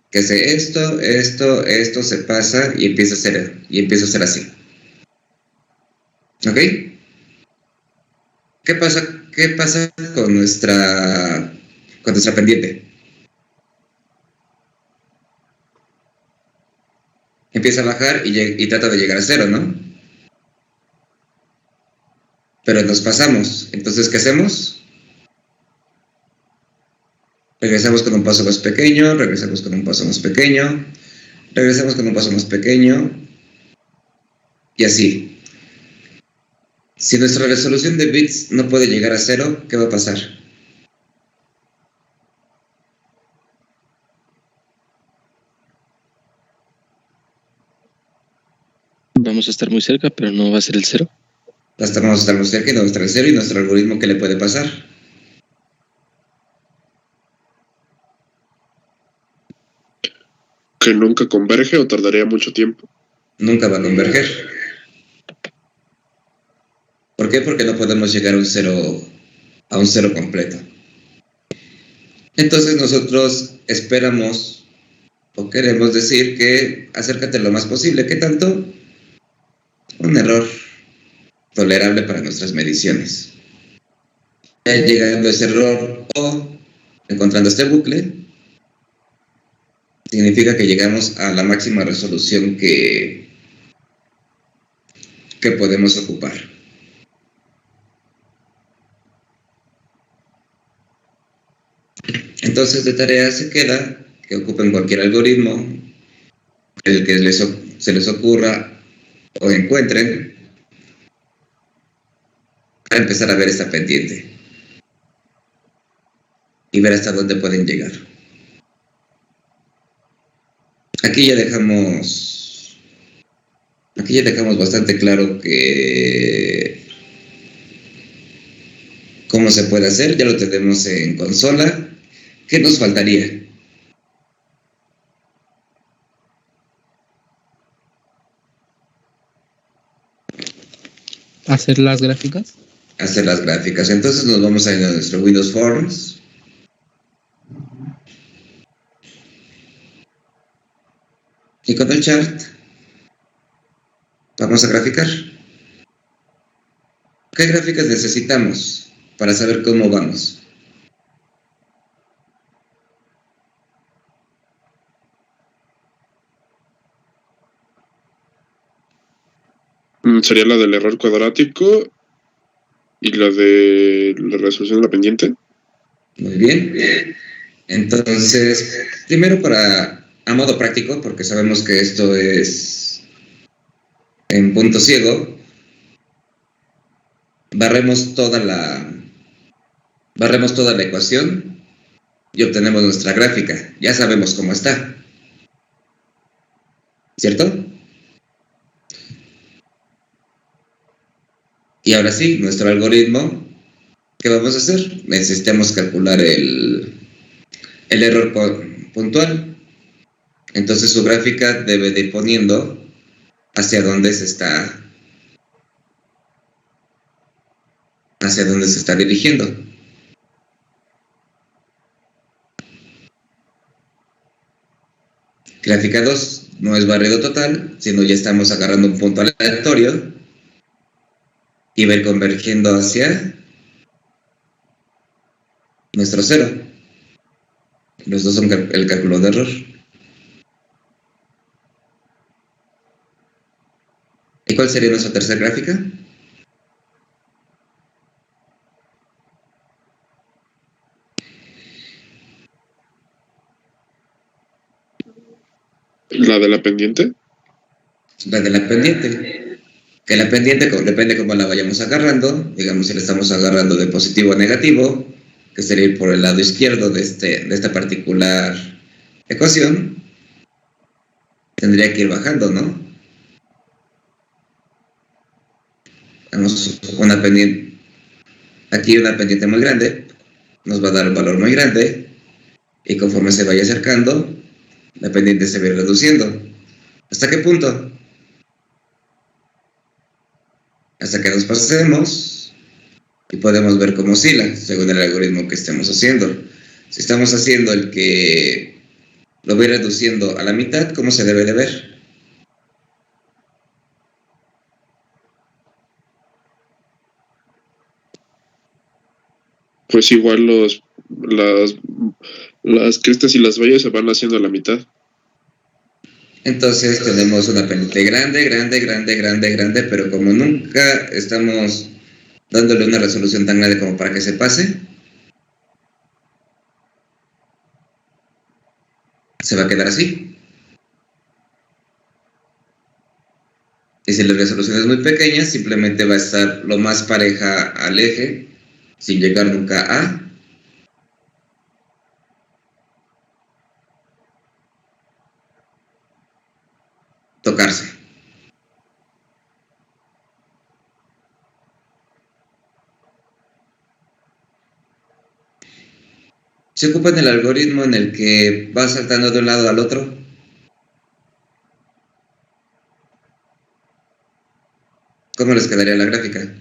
Que hace esto se pasa y empieza a ser así. ¿Ok? ¿Qué pasa con nuestra pendiente? Empieza a bajar y trata de llegar a 0, ¿no? Pero nos pasamos. Entonces, ¿qué hacemos? Regresamos con un paso más pequeño, regresamos con un paso más pequeño, regresamos con un paso más pequeño, y así. Si nuestra resolución de bits no puede llegar a 0, ¿qué va a pasar? Vamos a estar muy cerca, pero no va a ser el 0. Vamos a estar muy cerca y no va a estar el 0, y nuestro algoritmo, ¿qué le puede pasar? Que nunca converge o tardaría mucho tiempo. Nunca va a converger. ¿Por qué? Porque no podemos llegar a un cero completo. Entonces nosotros esperamos o queremos decir que acércate lo más posible. ¿Qué tanto? Un error tolerable para nuestras mediciones. Ya llegando a ese error o encontrando este bucle, significa que llegamos a la máxima resolución que podemos ocupar. Entonces, de tarea se queda que ocupen cualquier algoritmo, el que se les ocurra o encuentren, para empezar a ver esta pendiente y ver hasta dónde pueden llegar. Aquí ya dejamos bastante claro que cómo se puede hacer. Ya lo tenemos en consola. ¿Qué nos faltaría? ¿Hacer las gráficas? Hacer las gráficas. Entonces nos vamos a ir a nuestro Windows Forms. Y con el chart vamos a graficar. ¿Qué gráficas necesitamos para saber cómo vamos? Sería la del error cuadrático y la de la resolución de la pendiente. Muy bien. Entonces, primero a modo práctico, porque sabemos que esto es en punto ciego, barremos toda la ecuación y obtenemos nuestra gráfica. Ya sabemos cómo está. ¿Cierto? Y ahora sí, nuestro algoritmo, ¿qué vamos a hacer? Necesitamos calcular el error puntual. Entonces su gráfica debe de ir poniendo hacia dónde se está dirigiendo. Gráfica 2 no es barrido total, sino ya estamos agarrando un punto aleatorio y va a ir convergiendo hacia nuestro 0. Los dos son el cálculo de error. ¿Y cuál sería nuestra tercera gráfica? ¿La de la pendiente? La de la pendiente. Que la pendiente depende cómo la vayamos agarrando. Digamos, si la estamos agarrando de positivo a negativo, que sería ir por el lado izquierdo de esta particular ecuación, tendría que ir bajando, ¿no? Tenemos una pendiente, aquí una pendiente muy grande, nos va a dar un valor muy grande, y conforme se vaya acercando, la pendiente se va a ir reduciendo. ¿Hasta qué punto? Hasta que nos pasemos y podemos ver cómo oscila según el algoritmo que estemos haciendo. Si estamos haciendo el que lo voy reduciendo a la mitad, ¿cómo se debe de ver? Pues igual las crestas y las vallas se van haciendo a la mitad. Entonces tenemos una pendiente grande, pero como nunca estamos dándole una resolución tan grande como para que se pase, se va a quedar así. Y si la resolución es muy pequeña, simplemente va a estar lo más pareja al eje, sin llegar nunca a tocarse. Se ocupa en el algoritmo en el que va saltando de un lado al otro. ¿Cómo les quedaría la gráfica?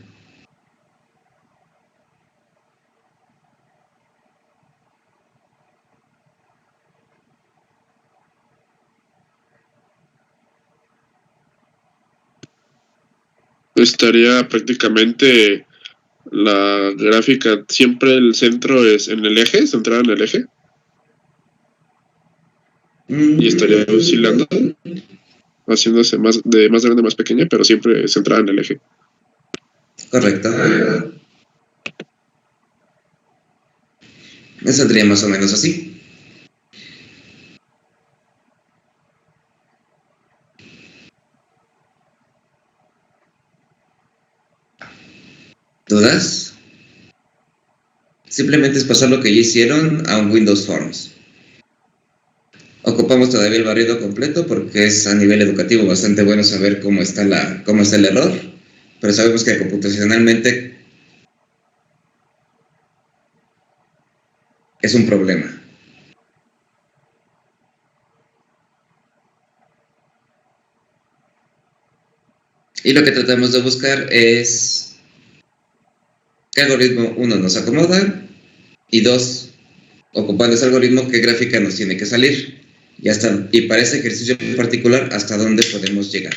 Estaría prácticamente la gráfica, siempre el centro es en el eje, centrada en el eje. Y estaría oscilando, haciéndose más grande, más pequeña, pero siempre centrada en el eje. Correcto. Me saldría más o menos así. ¿Dudas? Simplemente es pasar lo que ya hicieron a un Windows Forms. Ocupamos todavía el barrido completo porque es a nivel educativo bastante bueno saber cómo está el error, pero sabemos que computacionalmente es un problema. Y lo que tratamos de buscar es qué algoritmo, uno, nos acomoda, y dos, ocupando ese algoritmo, qué gráfica nos tiene que salir. Y para ese ejercicio en particular, hasta dónde podemos llegar.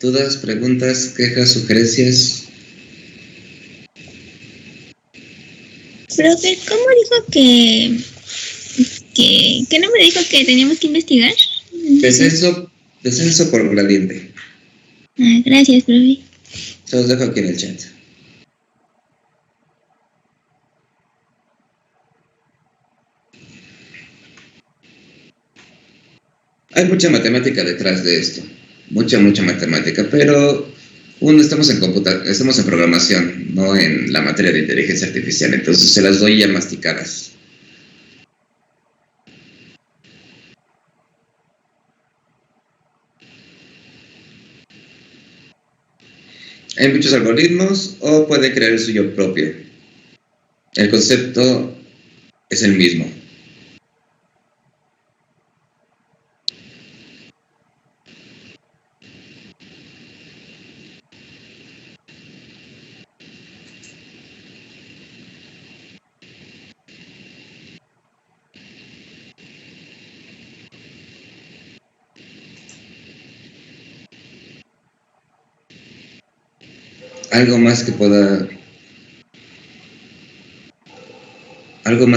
¿Dudas, preguntas, quejas, sugerencias? Profe, ¿cómo dijo qué nombre dijo que teníamos que investigar? Descenso por gradiente. Ah, gracias, profe. Se los dejo aquí en el chat. Hay mucha matemática detrás de esto. Mucha matemática, pero estamos en programación, no en la materia de inteligencia artificial, entonces se las doy ya masticadas. Hay muchos algoritmos o puede crear el suyo propio. El concepto es el mismo. ¿Algo más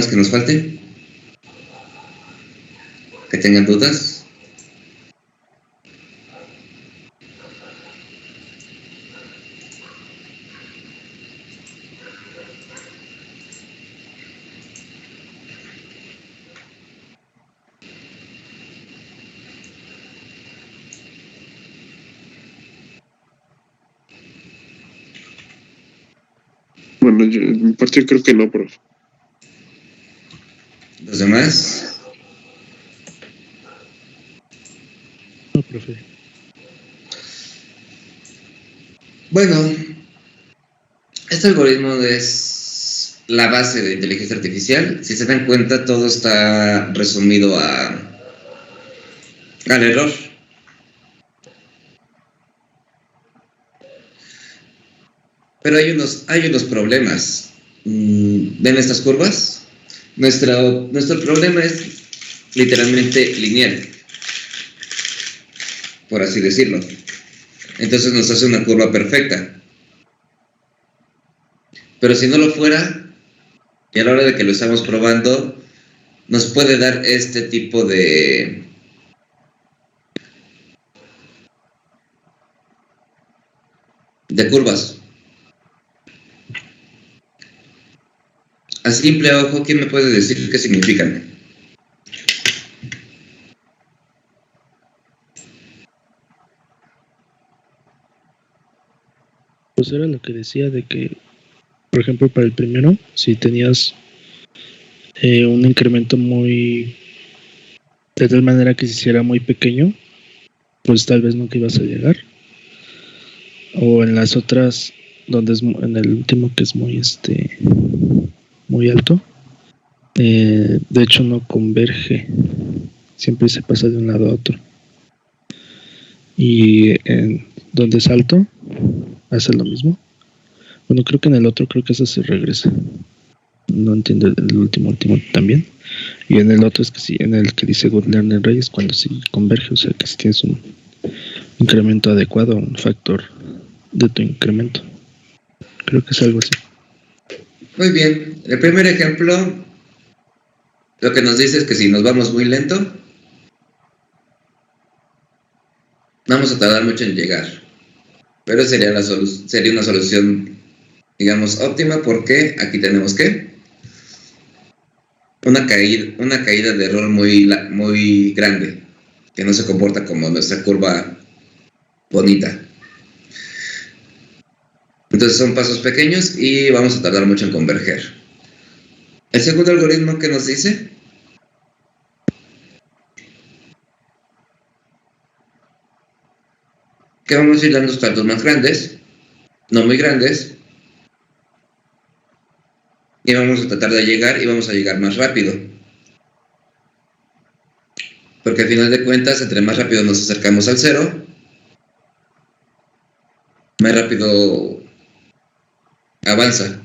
que nos falte? ¿Que tengan dudas? Bueno, en mi parte creo que no, profe. ¿Los demás? No, profe. Bueno, este algoritmo es la base de inteligencia artificial. Si se dan cuenta, todo está resumido al error. Pero hay unos problemas. ¿Ven estas curvas? Nuestro problema es literalmente lineal, por así decirlo. Entonces nos hace una curva perfecta. Pero si no lo fuera, y a la hora de que lo estamos probando, nos puede dar este tipo de curvas. A simple ojo, ¿quién me puede decir qué significan? Pues era lo que decía de que, por ejemplo, para el primero, si tenías un incremento muy, de tal manera que se hiciera muy pequeño, pues tal vez nunca ibas a llegar. O en las otras, donde es en el último que es muy alto, de hecho no converge, siempre se pasa de un lado a otro. Y en donde es alto, hace lo mismo. Bueno, creo que en el otro, creo que eso se regresa. No entiendo el último también. Y en el otro es que sí, en el que dice Good Learning Rate es cuando sí converge, o sea que si tienes un incremento adecuado, un factor de tu incremento. Creo que es algo así. Muy bien. El primer ejemplo, lo que nos dice es que si nos vamos muy lento, vamos a tardar mucho en llegar. Pero sería una solución, digamos, óptima, porque aquí tenemos que una caída de error muy grande, que no se comporta como nuestra curva bonita. Entonces son pasos pequeños y vamos a tardar mucho en converger. El segundo algoritmo que nos dice que vamos a ir dando saltos más grandes, no muy grandes, y vamos a tratar de llegar y vamos a llegar más rápido. Porque al final de cuentas, entre más rápido nos acercamos al cero, más rápido avanza,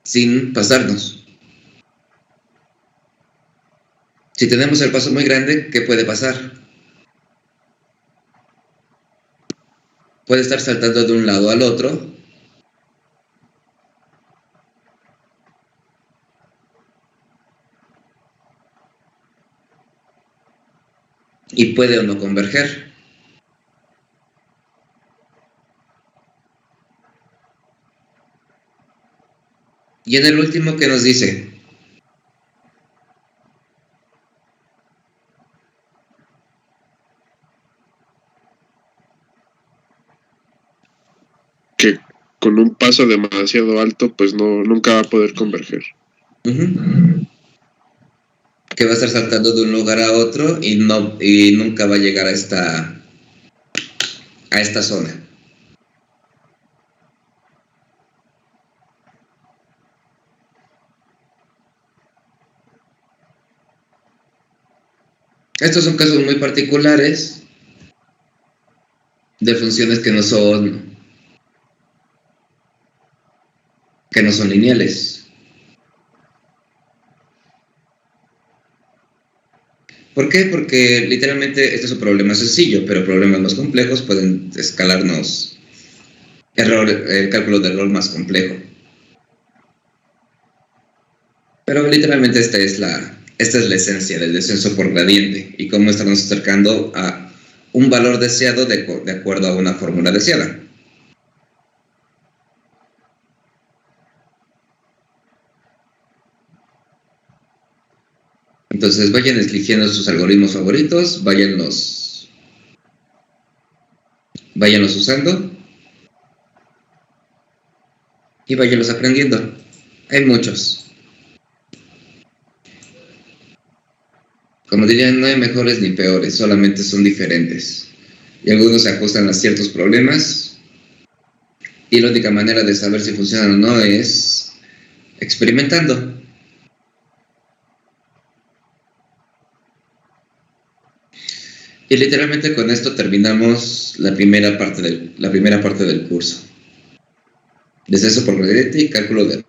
sin pasarnos. Si tenemos el paso muy grande, ¿qué puede pasar? Puede estar saltando de un lado al otro, y puede o no converger. Y en el último, ¿qué nos dice? Que con un paso demasiado alto, pues nunca va a poder converger. Uh-huh. Que va a estar saltando de un lugar a otro y nunca va a llegar a esta zona. Estos son casos muy particulares de funciones que no son lineales. ¿Por qué? Porque literalmente este es un problema sencillo, pero problemas más complejos pueden escalarnos cálculo de error más complejo. Pero literalmente esta es la esencia del descenso por gradiente y cómo estamos acercando a un valor deseado de acuerdo a una fórmula deseada. Entonces vayan eligiendo sus algoritmos favoritos, váyanlos usando y váyanlos aprendiendo. Hay muchos. Como dirían, no hay mejores ni peores, solamente son diferentes. Y algunos se ajustan a ciertos problemas. Y la única manera de saber si funcionan o no es experimentando. Y literalmente con esto terminamos la primera parte del curso. Descenso por gradiente y cálculo de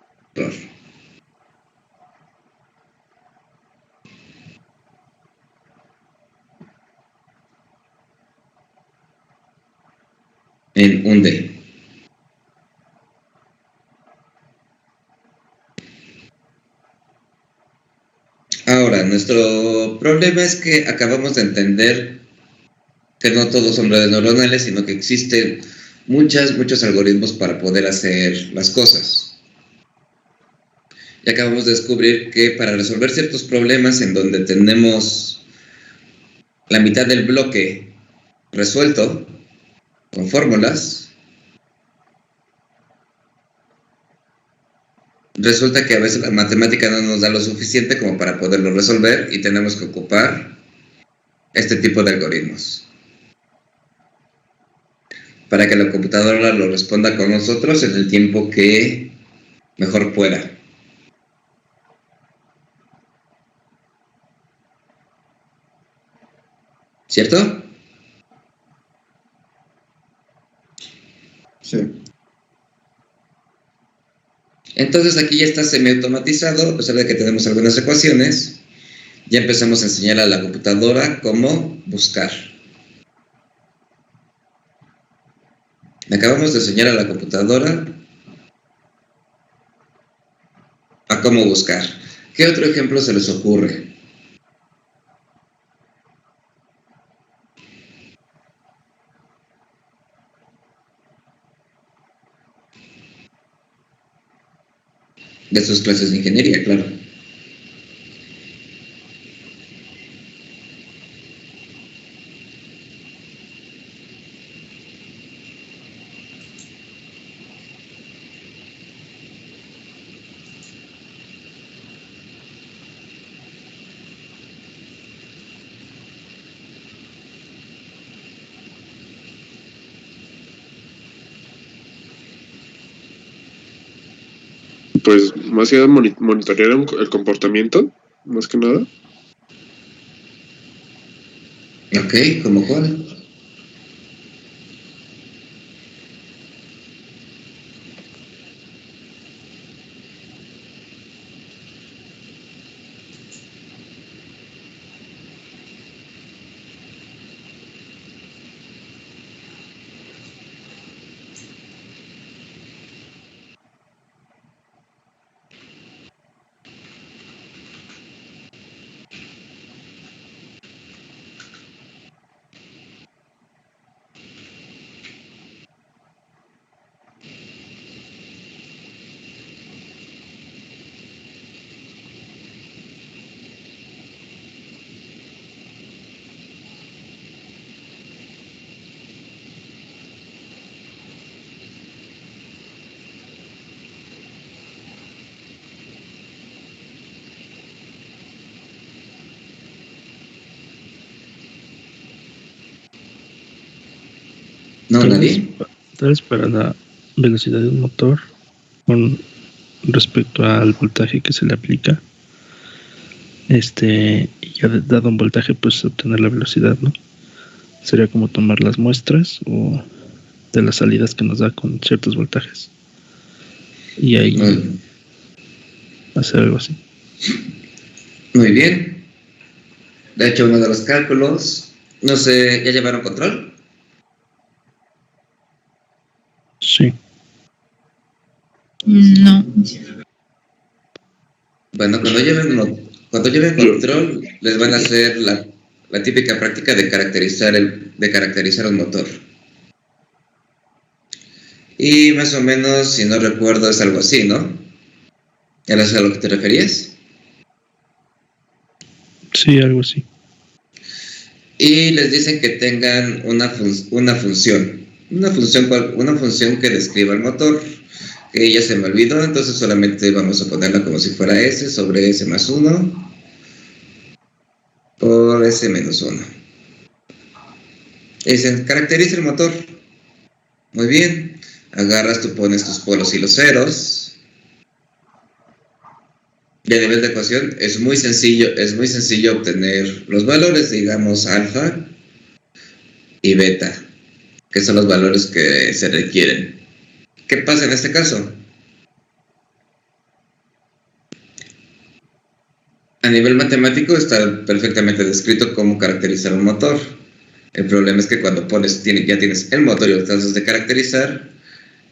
En un D. Ahora, nuestro problema es que acabamos de entender que no todos son redes neuronales, sino que existen muchos algoritmos para poder hacer las cosas. Y acabamos de descubrir que para resolver ciertos problemas en donde tenemos la mitad del bloque resuelto con fórmulas, resulta que a veces la matemática no nos da lo suficiente como para poderlo resolver y tenemos que ocupar este tipo de algoritmos para que la computadora lo responda con nosotros en el tiempo que mejor pueda. ¿Cierto? Sí. Entonces aquí ya está semiautomatizado, a pesar de que tenemos algunas ecuaciones. Ya empezamos a enseñar a la computadora cómo buscar. Acabamos de enseñar a la computadora a cómo buscar. ¿Qué otro ejemplo se les ocurre? De sus clases de ingeniería, claro. Pues más que nada monitorear el comportamiento, más que nada. Ok, ¿cómo cuál? No, nadie. Tal vez para la velocidad de un motor con respecto al voltaje que se le aplica, y ya dado un voltaje, pues obtener la velocidad, ¿no? Sería como tomar las muestras o de las salidas que nos da con ciertos voltajes y ahí hacer algo así. Muy bien. De hecho, uno de los cálculos, no sé, ¿ya llevaron control? Sí. No. Bueno, cuando lleven control, les van a hacer la típica práctica de caracterizar un motor. Y más o menos, si no recuerdo, es algo así, ¿no? ¿Era a lo que te referías? Sí, algo así. Y les dicen que tengan una función. Una función que describa el motor. Que ya se me olvidó, entonces solamente vamos a ponerla como si fuera S sobre S más 1 por S menos 1. Dicen, caracteriza el motor. Muy bien. Agarras, tú pones tus polos y los ceros. Y a nivel de ecuación es muy sencillo obtener los valores, digamos, alfa y beta, que son los valores que se requieren. ¿Qué pasa en este caso? A nivel matemático está perfectamente descrito cómo caracterizar un motor. El problema es que cuando ya tienes el motor y lo tratas de caracterizar,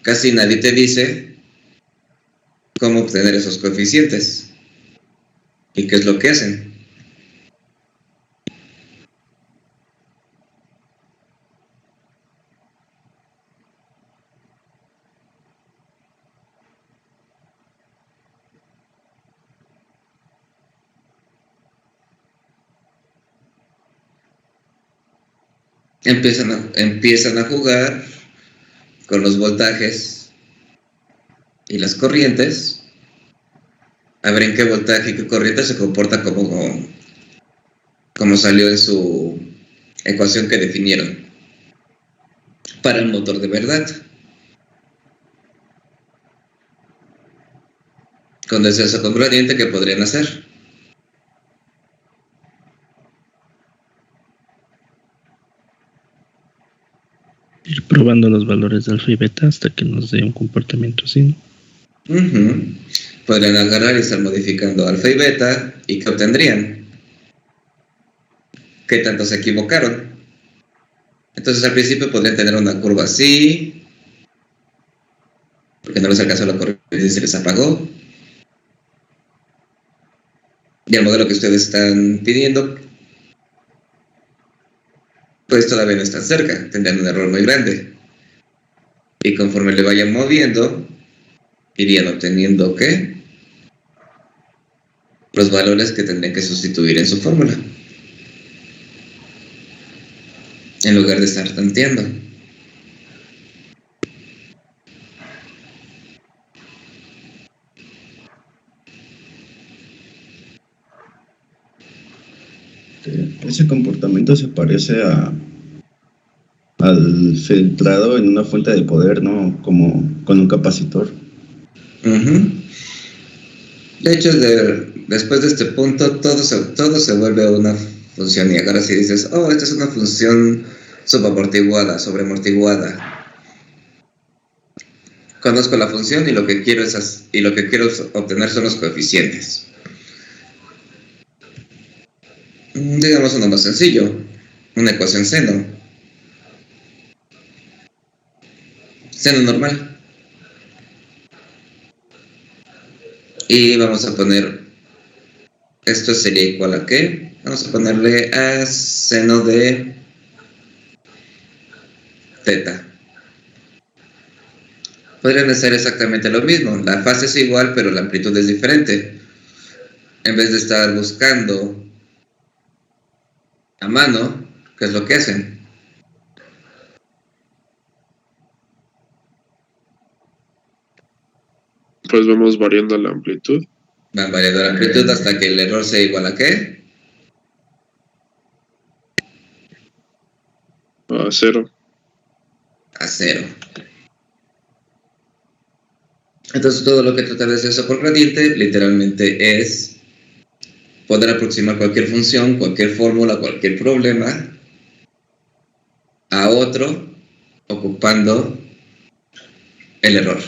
casi nadie te dice cómo obtener esos coeficientes y qué es lo que hacen. Empiezan a jugar con los voltajes y las corrientes, a ver en qué voltaje y qué corriente se comporta como salió en su ecuación que definieron para el motor de verdad. Con descenso con gradiente, ¿qué podrían hacer? Ir probando los valores de alfa y beta hasta que nos dé un comportamiento así, ¿no? Podrían agarrar y estar modificando alfa y beta, ¿y qué obtendrían? ¿Qué tanto se equivocaron? Entonces al principio podrían tener una curva así, porque no les alcanzó la corriente y se les apagó. Y el modelo que ustedes están pidiendo, pues todavía no están cerca, tendrían un error muy grande. Y conforme le vayan moviendo, irían obteniendo, ¿qué? Los valores que tendrían que sustituir en su fórmula, en lugar de estar tanteando. Ese comportamiento se parece al filtrado en una fuente de poder, ¿no? Como con un capacitor. De hecho, después de este punto, todo se vuelve una función. Y ahora si dices, oh, esta es una función sobreamortiguada. Conozco la función y lo que quiero obtener son los coeficientes. Digamos uno más sencillo, una ecuación seno normal, y vamos a poner, esto sería igual a ¿qué? Vamos a ponerle a seno de teta. Podrían hacer exactamente lo mismo, la fase es igual pero la amplitud es diferente. En vez de estar buscando a mano, ¿qué es lo que hacen? Pues vamos variando la amplitud. Van variando la amplitud hasta que el error sea igual a ¿qué? A 0. A 0. Entonces todo lo que trata de descenso por gradiente literalmente es poder aproximar cualquier función, cualquier fórmula, cualquier problema a otro ocupando el error.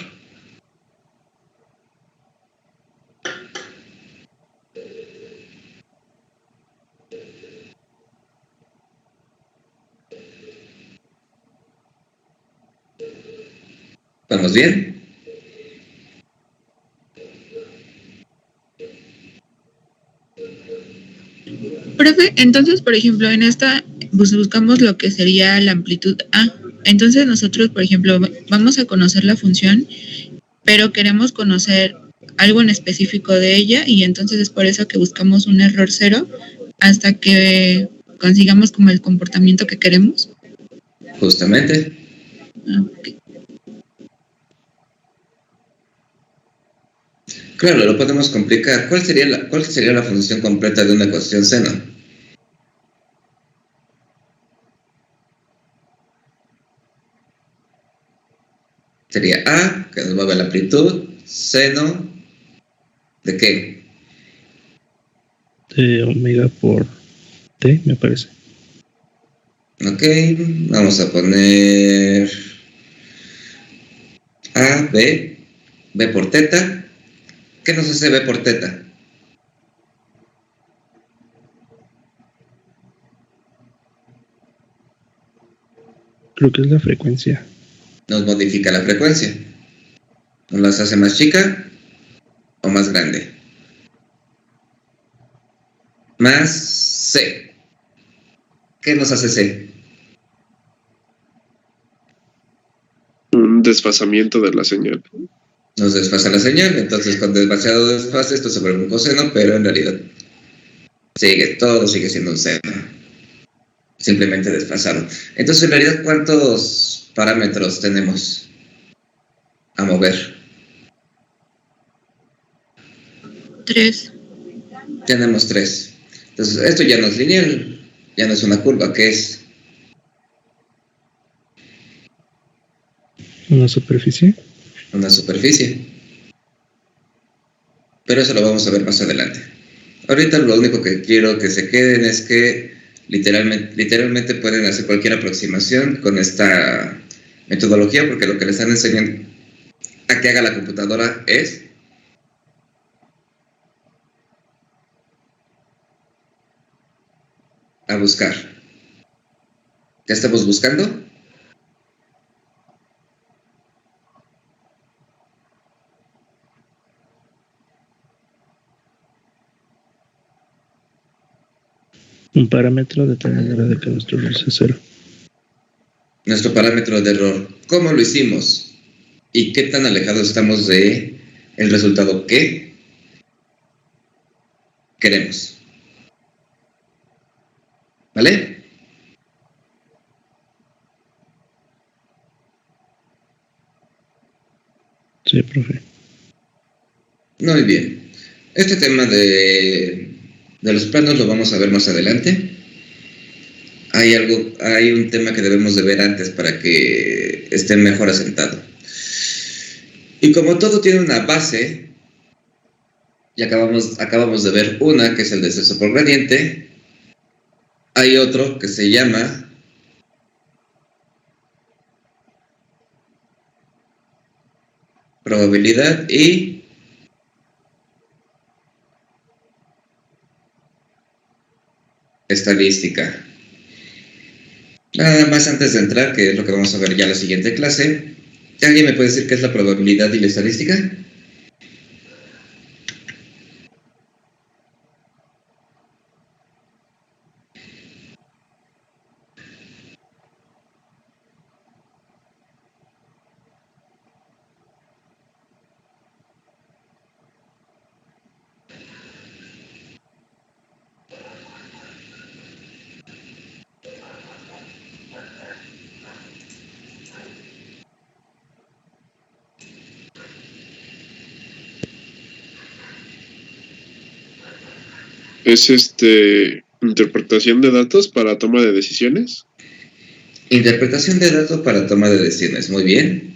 ¿Vamos bien? Profe, entonces, por ejemplo, en esta buscamos lo que sería la amplitud A. Entonces nosotros, por ejemplo, vamos a conocer la función, pero queremos conocer algo en específico de ella y entonces es por eso que buscamos un error 0 hasta que consigamos como el comportamiento que queremos. Justamente. Okay. Claro, lo podemos complicar. ¿Cuál sería la función completa de una ecuación seno? Sería A, que nos mueve la amplitud, seno, ¿de qué? De omega por T, me parece. Ok, vamos a poner A, B por teta. ¿Qué nos hace B por teta? Creo que es la frecuencia. Nos modifica la frecuencia. ¿Nos las hace más chica o más grande? Más C. ¿Qué nos hace C? Un desfasamiento de la señal. Nos desfasa la señal, entonces con demasiado desfase esto se vuelve un coseno, pero en realidad todo sigue siendo un seno. Simplemente desfasado. Entonces, en realidad, ¿cuántos parámetros tenemos a mover? 3. Tenemos 3. Entonces, esto ya no es lineal, ya no es una curva, ¿qué es? ¿Una superficie? Una superficie. Pero eso lo vamos a ver más adelante. Ahorita lo único que quiero que se queden es que literalmente pueden hacer cualquier aproximación con esta metodología, porque lo que les están enseñando a que haga la computadora es a buscar. ¿Ya estamos buscando? Un parámetro determinará de que nuestro error sea 0. Nuestro parámetro de error. ¿Cómo lo hicimos? ¿Y qué tan alejados estamos de el resultado que queremos? ¿Vale? Sí, profe. Muy bien. Este tema de los planos lo vamos a ver más adelante. Hay un tema que debemos de ver antes para que esté mejor asentado. Y como todo tiene una base, y acabamos de ver una, que es el descenso por gradiente, hay otro que se llama probabilidad y estadística. Nada más antes de entrar, que es lo que vamos a ver ya en la siguiente clase, ¿alguien me puede decir qué es la probabilidad y la estadística? Es interpretación de datos para toma de decisiones. Interpretación de datos para toma de decisiones. Muy bien.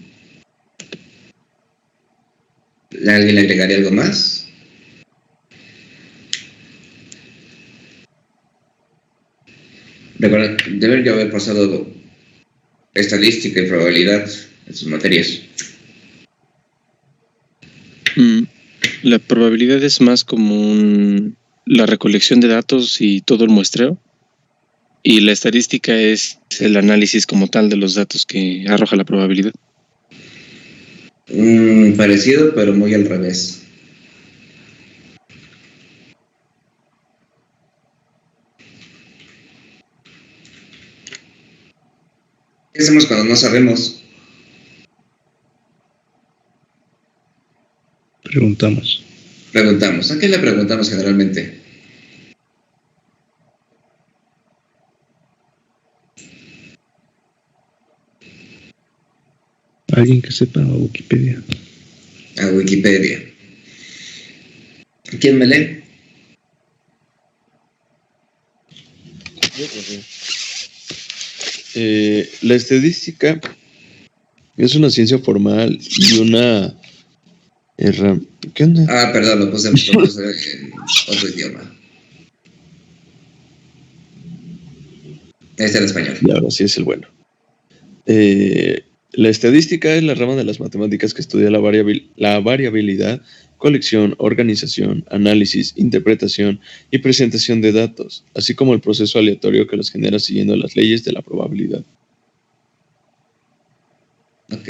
¿Alguien le agregaría algo más? Recuerda, deben ya haber pasado estadística y probabilidad en sus materias. La probabilidad es más como la recolección de datos y todo el muestreo. Y la estadística es el análisis como tal de los datos que arroja la probabilidad. Parecido, pero muy al revés. ¿Qué hacemos cuando no sabemos? Preguntamos. ¿A qué le preguntamos generalmente? Alguien que sepa, a Wikipedia. A Wikipedia. ¿Quién me lee? La estadística es una ciencia formal y una ¿qué onda? Perdón, lo puse en otro idioma. Este era español. Y ahora sí es el bueno. La estadística es la rama de las matemáticas que estudia la variabilidad, colección, organización, análisis, interpretación y presentación de datos, así como el proceso aleatorio que los genera siguiendo las leyes de la probabilidad.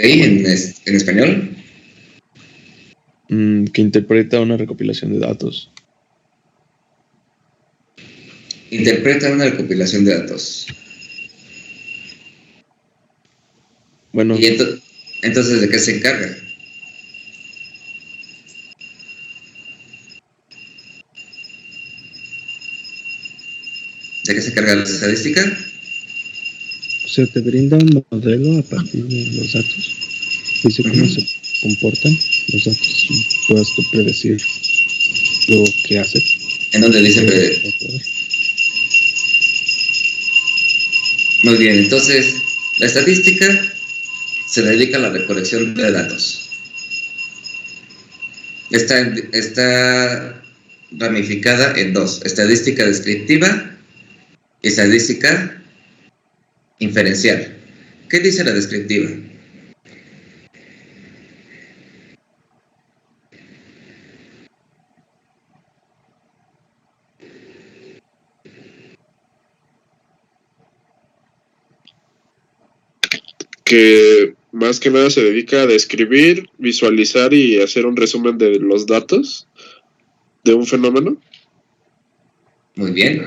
¿En español? Que interpreta una recopilación de datos. Interpreta una recopilación de datos. Bueno. ¿Y entonces de qué se encarga? ¿De qué se encarga la estadística? O sea, te brinda un modelo a partir de los datos. Dice cómo se comportan los datos y puedas tú predecir lo que hace. ¿En dónde dice Muy bien, entonces la estadística se dedica a la recolección de datos. Está ramificada en dos: estadística descriptiva y estadística inferencial. ¿Qué dice la descriptiva? Que más que nada se dedica a describir, visualizar y hacer un resumen de los datos de un fenómeno. Muy bien.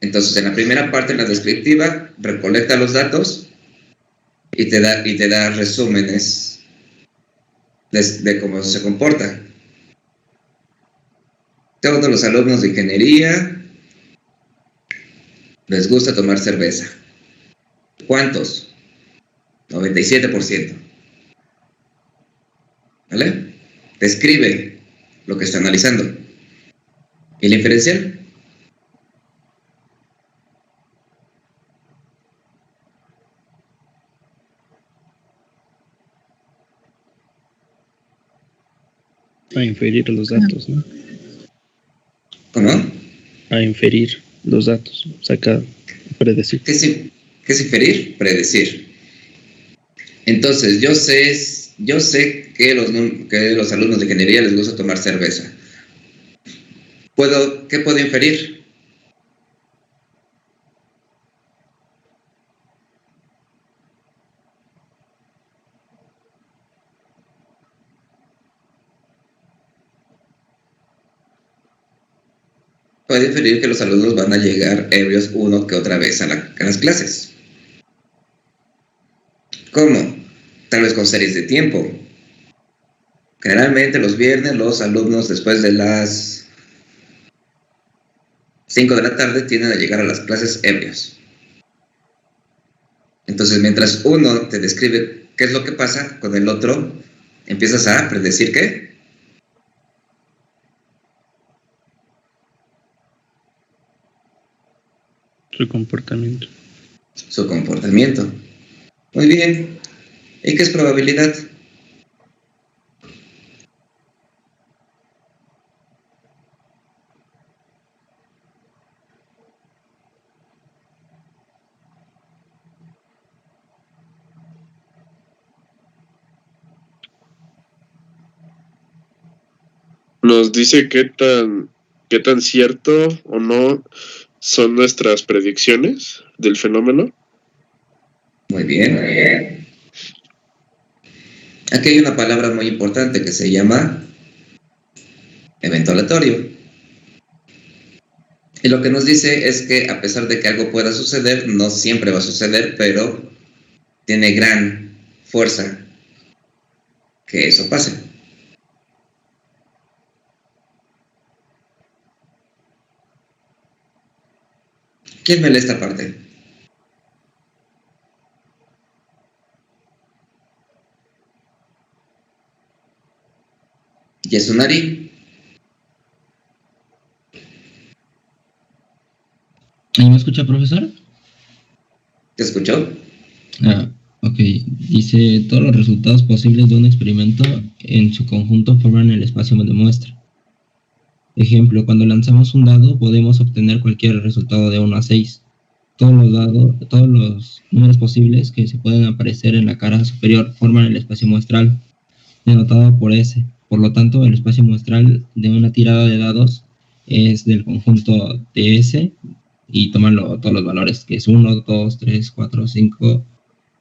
Entonces, en la primera parte, en la descriptiva, recolecta los datos y te da resúmenes de cómo se comporta. Todos los alumnos de ingeniería les gusta tomar cerveza. ¿Cuántos? 97%. ¿Vale? Describe lo que está analizando. ¿Y la inferencial? A inferir los datos, ¿no? ¿Cómo? A inferir los datos, predecir. ¿Qué es inferir? Predecir. Entonces, yo sé que los alumnos de ingeniería les gusta tomar cerveza. ¿Qué puedo inferir? Puedo inferir que los alumnos van a llegar ebrios una que otra vez a las clases. ¿Cómo? Tal vez con series de tiempo. Generalmente los viernes los alumnos después de las 5 de la tarde tienden a llegar a las clases ebrios. Entonces, mientras uno te describe qué es lo que pasa, con el otro empiezas a predecir qué. Su comportamiento. Su comportamiento. Muy bien. ¿Y qué es probabilidad? Nos dice qué tan cierto o no son nuestras predicciones del fenómeno. Muy bien. Aquí hay una palabra muy importante que se llama evento aleatorio. Y lo que nos dice es que a pesar de que algo pueda suceder, no siempre va a suceder, pero tiene gran fuerza que eso pase. ¿Quién me lee esta parte? Yesunari. ¿Ahí me escucha, profesor? ¿Te escuchó? Ok. Dice, todos los resultados posibles de un experimento en su conjunto forman el espacio de muestra. Ejemplo, cuando lanzamos un dado podemos obtener cualquier resultado de 1 a 6. Todos los números posibles que se pueden aparecer en la cara superior forman el espacio muestral, denotado por S. Por lo tanto, el espacio muestral de una tirada de dados es del conjunto de S y toman todos los valores, que es 1, 2, 3, 4, 5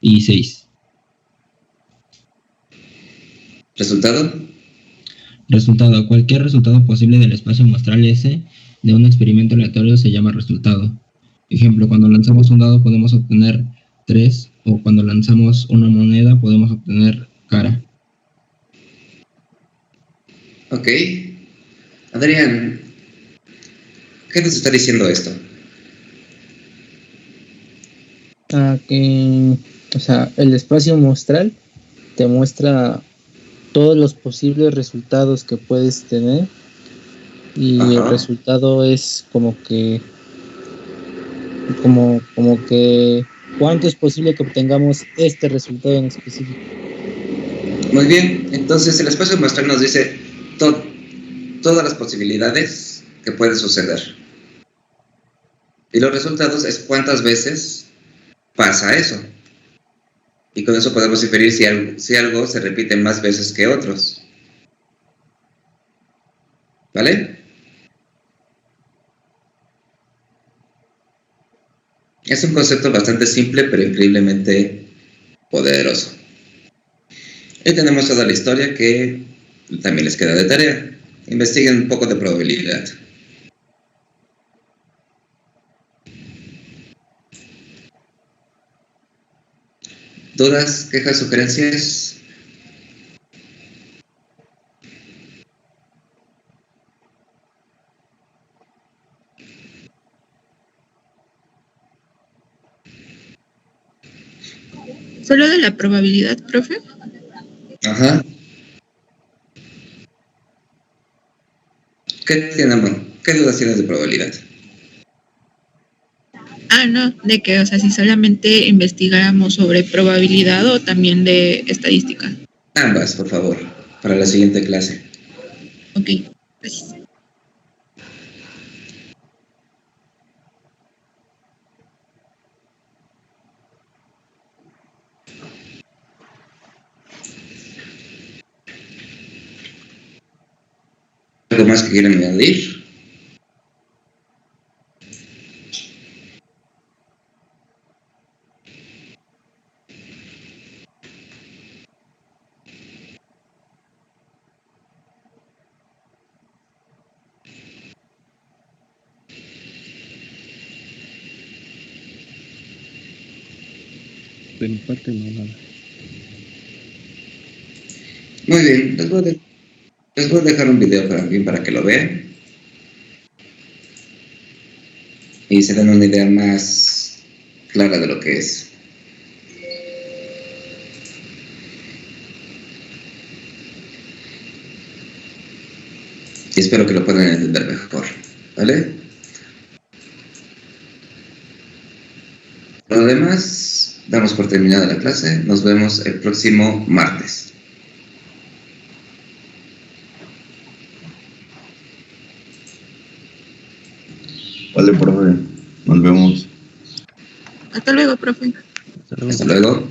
y 6. ¿Resultado? Resultado. Cualquier resultado posible del espacio muestral S de un experimento aleatorio se llama resultado. Ejemplo, cuando lanzamos un dado podemos obtener 3, o cuando lanzamos una moneda podemos obtener cara. Ok. Adrián, ¿qué nos está diciendo esto? Que, o sea, el espacio muestral te muestra todos los posibles resultados que puedes tener y el resultado es como que cuánto es posible que obtengamos este resultado en específico. Muy bien, entonces el espacio muestral nos dice todas las posibilidades que pueden suceder. Y los resultados es cuántas veces pasa eso. Y con eso podemos inferir si algo se repite más veces que otros. ¿Vale? Es un concepto bastante simple, pero increíblemente poderoso. Y tenemos toda la historia que también les queda de tarea. Investiguen un poco de probabilidad. ¿Dudas, quejas, sugerencias? ¿Solo de la probabilidad, profe? Ajá. ¿Qué dudas tienes de probabilidad? No, de que, o sea, si solamente investigáramos sobre probabilidad o también de estadística. Ambas, por favor, para la siguiente clase. Ok, gracias. ¿Algo más que quieran añadir? De mi parte no, nada. Muy bien, les voy a dejar un video también para que lo vean. Y se den una idea más clara de lo que es. Y espero que lo puedan entender mejor, ¿vale? Por lo demás, damos por terminada la clase. Nos vemos el próximo martes. Vale, profe. Nos vemos. Hasta luego, profe. Hasta luego.